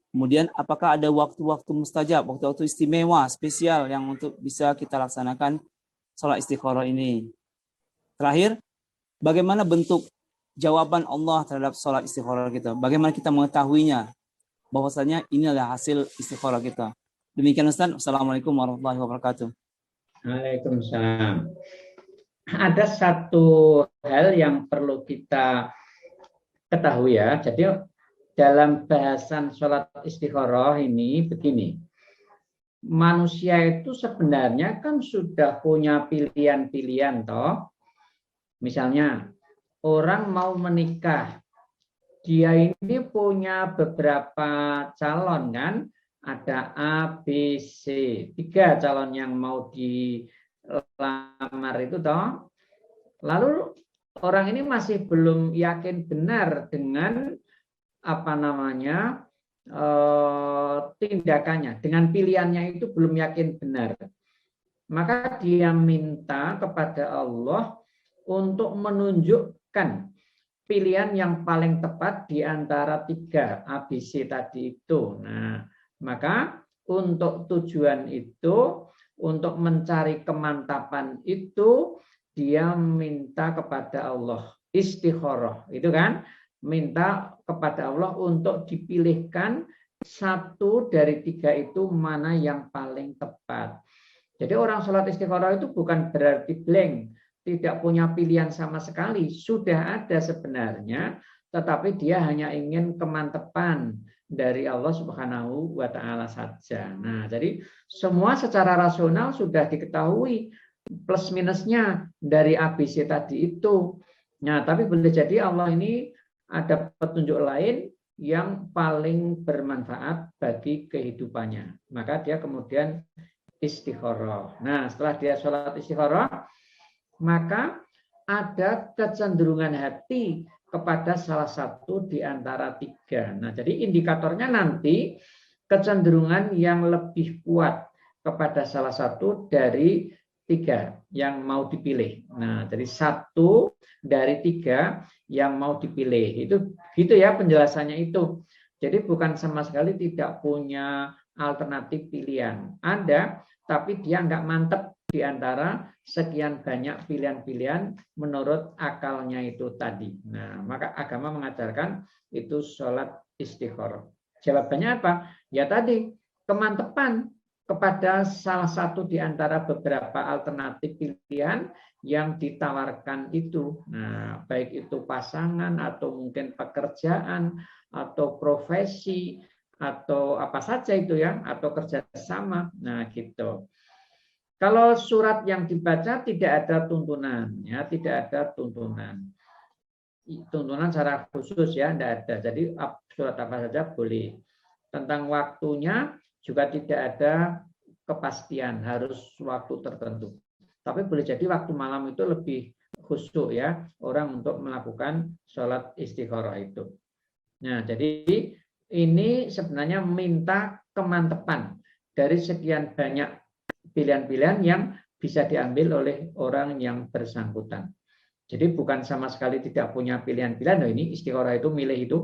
Kemudian apakah ada waktu-waktu mustajab, waktu-waktu istimewa, spesial yang untuk bisa kita laksanakan sholat istikharah ini. Terakhir, bagaimana bentuk jawaban Allah terhadap sholat istikharah kita? Bagaimana kita mengetahuinya bahwasanya ini adalah hasil istikharah kita? Demikian Ustaz. Assalamualaikum warahmatullahi wabarakatuh. Waalaikumsalam. Ada satu hal yang perlu kita ketahui ya. Jadi dalam bahasan sholat istikharah ini begini. Manusia itu sebenarnya kan sudah punya pilihan-pilihan toh. Misalnya orang mau menikah. Dia ini punya beberapa calon kan. Ada A, B, C. 3 calon yang mau dilamar itu toh. Lalu orang ini masih belum yakin benar dengan tindakannya, dengan pilihannya itu belum yakin benar. Maka dia minta kepada Allah untuk menunjukkan pilihan yang paling tepat di antara 3 ABC tadi itu. Nah, maka untuk tujuan itu, untuk mencari kemantapan itu, dia minta kepada Allah istikharah, itu kan, minta kepada Allah untuk dipilihkan 1 dari 3 itu mana yang paling tepat. Jadi orang sholat istikharah itu bukan berarti blank, tidak punya pilihan sama sekali, sudah ada sebenarnya, tetapi dia hanya ingin kemantapan dari Allah Subhanahu wa Ta'ala saja. Nah, jadi semua secara rasional sudah diketahui plus minusnya dari ABC tadi itu. Nah, tapi boleh jadi Allah ini ada petunjuk lain yang paling bermanfaat bagi kehidupannya. Maka dia kemudian istikharah. Nah, setelah dia sholat istikharah, maka ada kecenderungan hati kepada salah satu di antara 3. Nah, jadi indikatornya nanti kecenderungan yang lebih kuat kepada salah satu dari 3 yang mau dipilih. Nah, jadi 1 dari 3 yang mau dipilih. Itu gitu ya penjelasannya itu. Jadi bukan sama sekali tidak punya alternatif pilihan. Ada, tapi dia nggak mantep di antara sekian banyak pilihan-pilihan menurut akalnya itu tadi. Nah, maka agama mengajarkan itu sholat istikharah. Jawabannya apa? Ya tadi, kemantepan kepada salah satu di antara beberapa alternatif pilihan yang ditawarkan itu. Nah, baik itu pasangan atau mungkin pekerjaan atau profesi atau apa saja itu ya, atau kerjasama. Nah, gitu. Kalau surat yang dibaca tidak ada tuntunan, ya, tidak ada tuntunan. Tuntunan secara khusus ya, tidak ada. Jadi surat apa saja boleh. Tentang waktunya juga tidak ada kepastian harus waktu tertentu. Tapi boleh jadi waktu malam itu lebih khusyuk ya orang untuk melakukan sholat istikharah itu. Nah, jadi ini sebenarnya minta kemantepan dari sekian banyak pilihan-pilihan yang bisa diambil oleh orang yang bersangkutan. Jadi bukan sama sekali tidak punya pilihan-pilihan. Nah, ini istikharah itu milih itu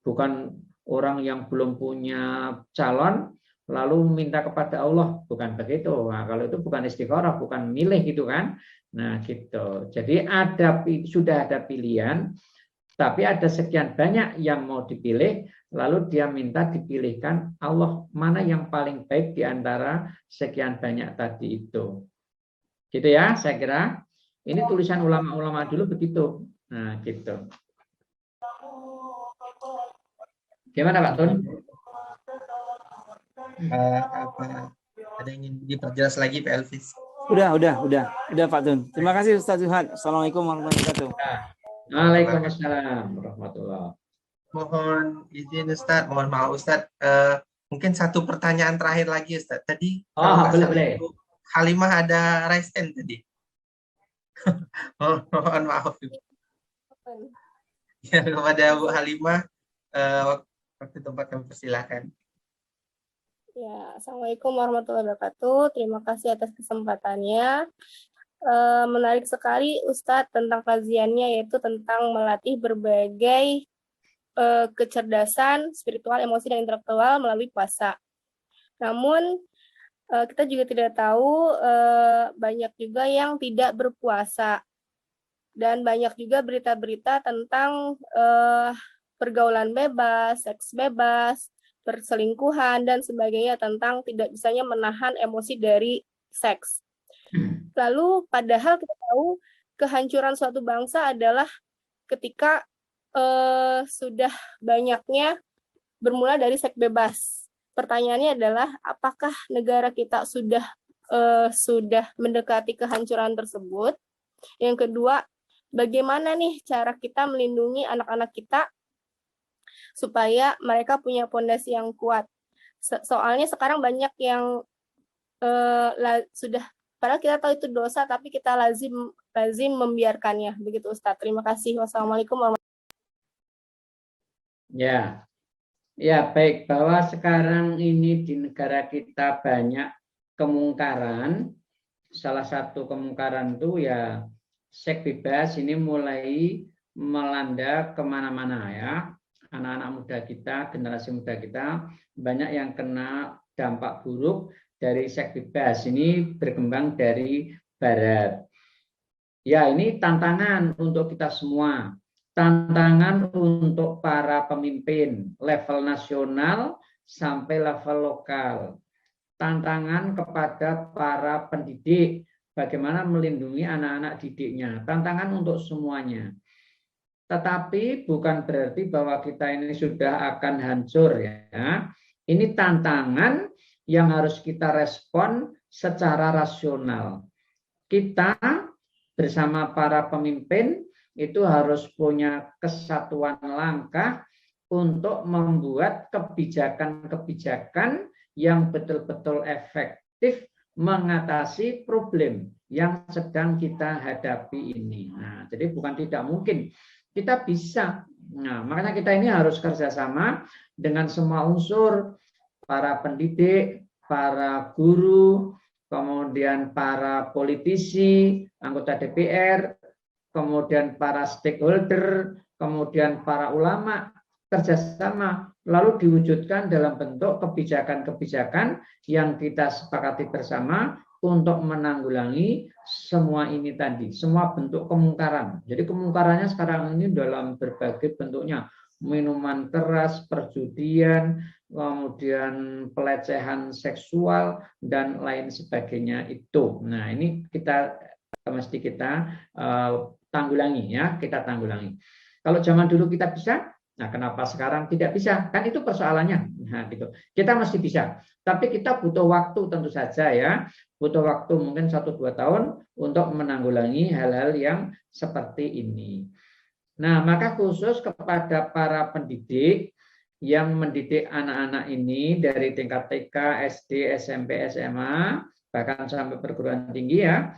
bukan orang yang belum punya calon lalu minta kepada Allah, bukan begitu. Nah, kalau itu bukan istikharah, bukan milih gitu kan. Nah, gitu. Jadi sudah ada pilihan, tapi ada sekian banyak yang mau dipilih, lalu dia minta dipilihkan Allah mana yang paling baik di antara sekian banyak tadi itu. Gitu ya, saya kira. Ini tulisan ulama-ulama dulu begitu. Nah, gitu. Gimana Pak Tun? Ada yang ingin diperjelas lagi Pak Elvis? Udah Pak Tun. Terima kasih Ustaz Zuhad. Assalamualaikum warahmatullahi wabarakatuh. Waalaikumsalam warahmatullahi. Mohon izin Ustaz, mohon maaf Ustaz. Mungkin satu pertanyaan terakhir lagi Ustaz. Tadi boleh. Halimah ada raise hand tadi. Mohon maaf. Ya, kepada Bu Halimah, waktu tempat kami persilakan. Ya, Assalamualaikum warahmatullahi wabarakatuh. Terima kasih atas kesempatannya. Menarik sekali Ustadz tentang kajiannya, yaitu tentang melatih berbagai kecerdasan spiritual, emosi, dan intelektual melalui puasa. Namun kita juga tidak tahu banyak juga yang tidak berpuasa, dan banyak juga berita-berita tentang pergaulan bebas, seks bebas, perselingkuhan, dan sebagainya, tentang tidak bisanya menahan emosi dari seks. Lalu padahal kita tahu kehancuran suatu bangsa adalah ketika sudah banyaknya bermula dari seks bebas. Pertanyaannya adalah apakah negara kita sudah mendekati kehancuran tersebut? Yang kedua, bagaimana nih cara kita melindungi anak-anak kita supaya mereka punya fondasi yang kuat? Soalnya sekarang banyak yang sudah, padahal kita tahu itu dosa, tapi kita lazim membiarkannya. Begitu Ustadz. Terima kasih. Wassalamualaikum warahmatullahi wabarakatuh. Ya, baik, bahwa sekarang ini di negara kita banyak kemungkaran. Salah satu kemungkaran itu ya seks bebas ini mulai melanda kemana-mana ya. Anak-anak muda kita, generasi muda kita banyak yang kena dampak buruk dari seks bebas. Ini berkembang dari barat. Ya, ini tantangan untuk kita semua. Tantangan untuk para pemimpin level nasional sampai level lokal. Tantangan kepada para pendidik, bagaimana melindungi anak-anak didiknya. Tantangan untuk semuanya. Tetapi bukan berarti bahwa kita ini sudah akan hancur ya. Ini tantangan yang harus kita respon secara rasional. Kita bersama para pemimpin itu harus punya kesatuan langkah untuk membuat kebijakan-kebijakan yang betul-betul efektif mengatasi problem yang sedang kita hadapi ini. Nah, jadi bukan tidak mungkin, kita bisa. Nah, makanya kita ini harus kerjasama dengan semua unsur, para pendidik, para guru, kemudian para politisi, anggota DPR, kemudian para stakeholder, kemudian para ulama, kerjasama, lalu diwujudkan dalam bentuk kebijakan-kebijakan yang kita sepakati bersama untuk menanggulangi semua ini tadi, semua bentuk kemungkaran. Jadi kemungkarannya sekarang ini dalam berbagai bentuknya, minuman keras, perjudian, kemudian pelecehan seksual, dan lain sebagainya itu. Nah, ini mesti kita tanggulangi ya, kita tanggulangi. Kalau zaman dulu kita bisa, nah kenapa sekarang tidak bisa? Kan itu persoalannya. Nah, gitu. Kita mesti bisa, tapi kita butuh waktu tentu saja ya, butuh waktu mungkin 1-2 tahun untuk menanggulangi hal-hal yang seperti ini. Nah, maka khusus kepada para pendidik yang mendidik anak-anak ini dari tingkat TK, SD, SMP, SMA, bahkan sampai perguruan tinggi ya,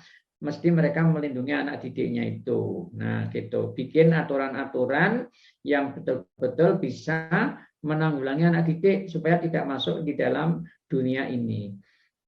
mesti mereka melindungi anak didiknya itu. Nah, gitu. Bikin aturan-aturan yang betul-betul bisa menanggulangi anak didik supaya tidak masuk di dalam dunia ini.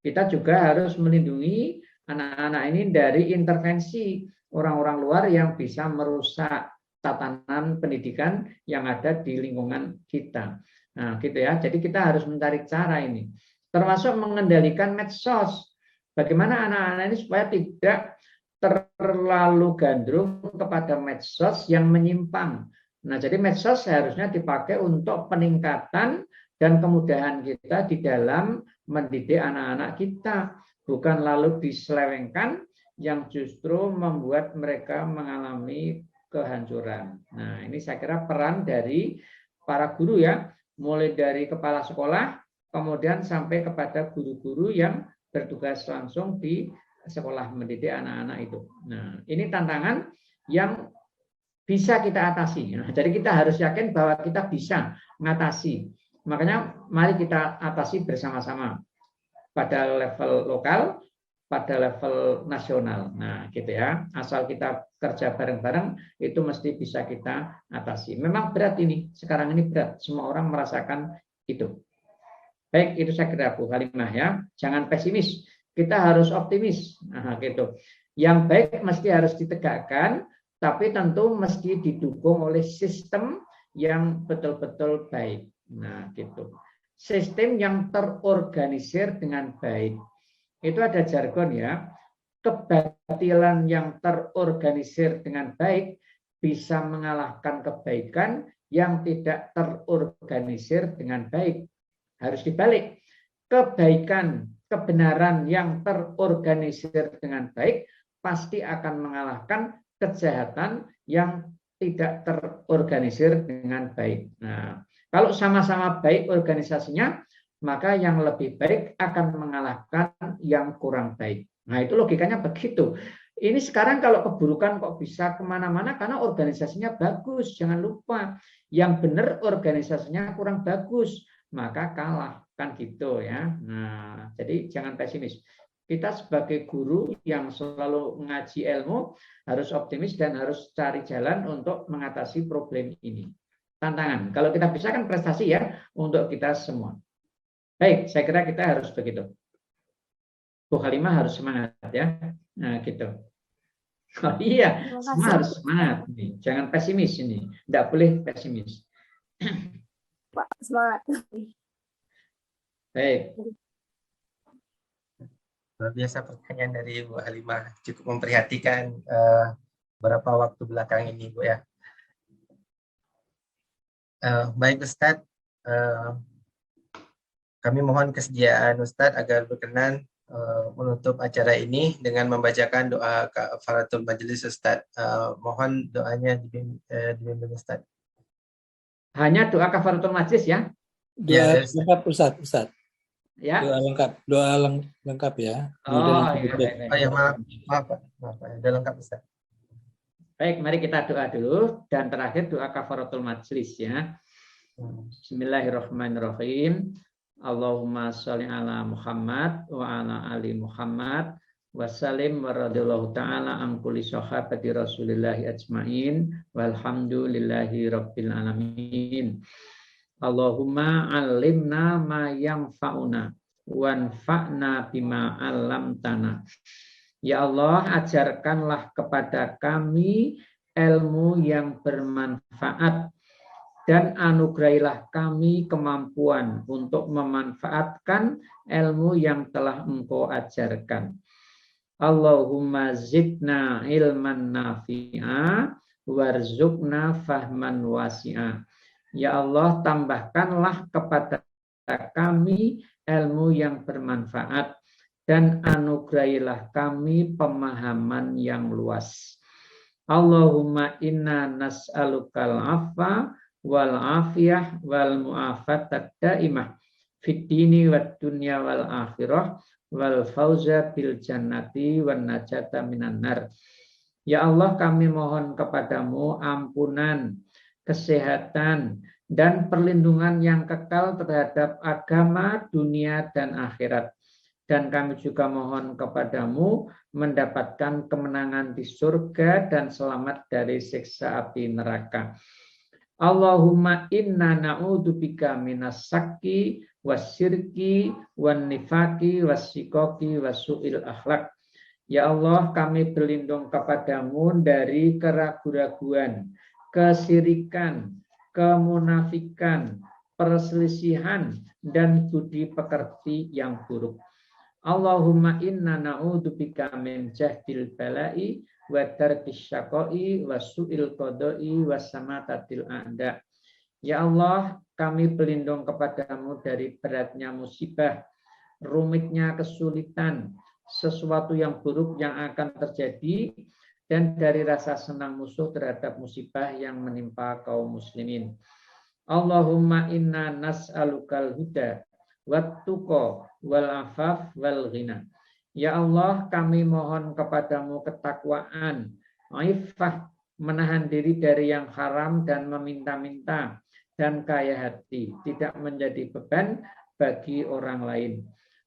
Kita juga harus melindungi anak-anak ini dari intervensi orang-orang luar yang bisa merusak tatanan pendidikan yang ada di lingkungan kita. Nah, gitu ya. Jadi kita harus mencari cara ini. Termasuk mengendalikan medsos. Bagaimana anak-anak ini supaya tidak terlalu gandrung kepada medsos yang menyimpang. Nah, jadi medsos seharusnya dipakai untuk peningkatan dan kemudahan kita di dalam mendidik anak-anak kita. Bukan lalu diselewengkan yang justru membuat mereka mengalami kehancuran. Nah, ini saya kira peran dari para guru ya, mulai dari kepala sekolah, kemudian sampai kepada guru-guru yang bertugas langsung di sekolah mendidik anak-anak itu. Nah, ini tantangan yang bisa kita atasi. Nah, jadi kita harus yakin bahwa kita bisa mengatasi. Makanya mari kita atasi bersama-sama pada level lokal, pada level nasional. Nah, gitu ya. Asal kita kerja bareng-bareng, itu mesti bisa kita atasi. Memang berat ini, sekarang ini berat. Semua orang merasakan itu. Baik, itu saya kira Bu Halimah ya. Jangan pesimis, kita harus optimis. Nah, gitu. Yang baik mesti harus ditegakkan, tapi tentu mesti didukung oleh sistem yang betul-betul baik. Nah, gitu. Sistem yang terorganisir dengan baik. Itu ada jargon ya. Kebatilan yang terorganisir dengan baik bisa mengalahkan kebaikan yang tidak terorganisir dengan baik. Harus dibalik. Kebaikan, kebenaran yang terorganisir dengan baik pasti akan mengalahkan kejahatan yang tidak terorganisir dengan baik. Nah, kalau sama-sama baik organisasinya, maka yang lebih baik akan mengalahkan yang kurang baik. Nah, itu logikanya begitu. Ini sekarang kalau keburukan kok bisa kemana-mana karena organisasinya bagus. Jangan lupa, yang benar organisasinya kurang bagus, maka kalah. Kan gitu ya. Nah, jadi jangan pesimis. Kita sebagai guru yang selalu ngaji ilmu harus optimis dan harus cari jalan untuk mengatasi problem ini. Tantangan. Kalau kita bisa kan prestasi ya untuk kita semua. Baik, saya kira kita harus begitu. Bu Halimah harus semangat ya. Nah, gitu. Oh iya, semua harus semangat nih. Jangan pesimis ini. Tidak boleh pesimis. Pak, semangat. Baik. Luar biasa pertanyaan dari Bu Halimah, cukup memprihatinkan beberapa waktu belakang ini, Bu ya. Baik Ustadz, kami mohon kesediaan Ustadz agar berkenan menutup acara ini dengan membacakan doa kafaratul majelis Ustadz. Mohon doanya dibimbing Ustadz. Hanya doa kafaratul majelis ya? Doa lengkap Ustadz. Ya. Doa lengkap ya. Maaf Pak, udah lengkap Ustaz. Baik, mari kita doa dulu dan terakhir doa kafaratul majlis ya. Bismillahirrahmanirrahim. Allahumma sholli ala Muhammad wa ala ali Muhammad wa sallim wa radhiyallahu taala an kulli sahabati Rasulillah ajmain walhamdulillahi rabbil alamin. Allahumma alimna ma yanfa'una wanfa'na bima 'allamtana. Ya Allah, ajarkanlah kepada kami ilmu yang bermanfaat dan anugerahilah kami kemampuan untuk memanfaatkan ilmu yang telah Engkau ajarkan. Allahumma zidna ilman nafi'a warzuqna fahman wasi'a. Ya Allah, tambahkanlah kepada kami ilmu yang bermanfaat dan anugerahilah kami pemahaman yang luas. Allahumma inna nas'alukal afa wal afiyah wal mu'afatat daimah fid dini wad dunya wal akhirah wal fauza bil jannati wan najata minan nar. Ya Allah, kami mohon kepadamu ampunan, kesehatan, dan perlindungan yang kekal terhadap agama, dunia, dan akhirat. Dan kami juga mohon kepadamu mendapatkan kemenangan di surga dan selamat dari siksa api neraka. Allahumma inna na'udzubika minas sakki wasyirki wan nifaki wasyikoki wasu'il akhlak. Ya Allah, kami berlindung kepadamu dari keraguan-raguan, kesirikan, kemunafikan, perselisihan, dan budi pekerti yang buruk. Allahumma inna na'udzubika min jahdil bala'i wa darkis syaqai wa su'il qada'i wa samatatil a'da. Ya Allah, kami berlindung kepadamu dari beratnya musibah, rumitnya kesulitan, sesuatu yang buruk yang akan terjadi, dan dari rasa senang musuh terhadap musibah yang menimpa kaum muslimin. Allahumma inna nas'alukal huda wattuqa wal afaf wal ghina. Ya Allah, kami mohon kepadamu ketakwaan, iffah, menahan diri dari yang haram dan meminta-minta, dan kaya hati, tidak menjadi beban bagi orang lain.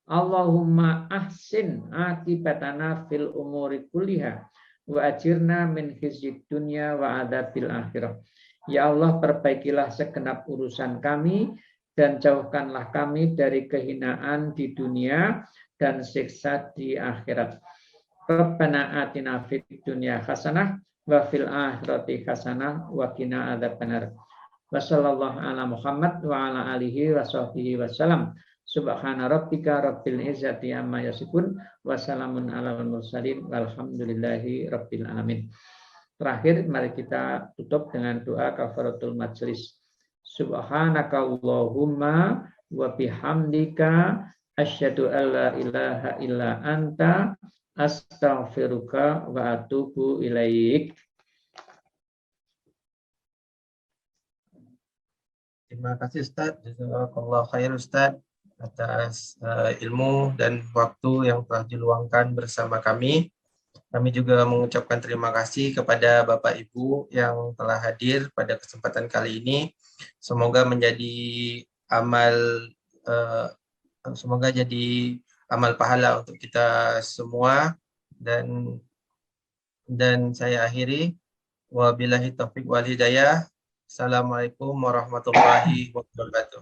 Allahumma ahsin akibatana fil umuri kulliha wa ajirna min khizyid dunya wa adzabil akhirah. Ya Allah, perbaikilah segenap urusan kami dan jauhkanlah kami dari kehinaan di dunia dan siksa di akhirat. Rabbana atina fid dunya hasanah wa fil akhirati hasanah wa qina adzabannar. Wassallallahu ala Muhammad wa ala alihi wa sahbihi wasallam. Subhana rabbika rabbil izzati amma yasifun wa salamun alal mursalin walhamdulillahi rabbil alamin. Terakhir mari kita tutup dengan doa kafaratul majlis. Subhanakallahumma wa bihamdika asyhadu alla ilaha illa anta astaghfiruka wa atubu ilaik. Terima kasih Ustaz. Jazakallahu khair Ustaz atas ilmu dan waktu yang telah diluangkan bersama kami. Kami juga mengucapkan terima kasih kepada Bapak Ibu yang telah hadir pada kesempatan kali ini. Semoga menjadi semoga jadi amal pahala untuk kita semua, dan saya akhiri wabillahi taufiq wal hidayah. Assalamualaikum warahmatullahi wabarakatuh.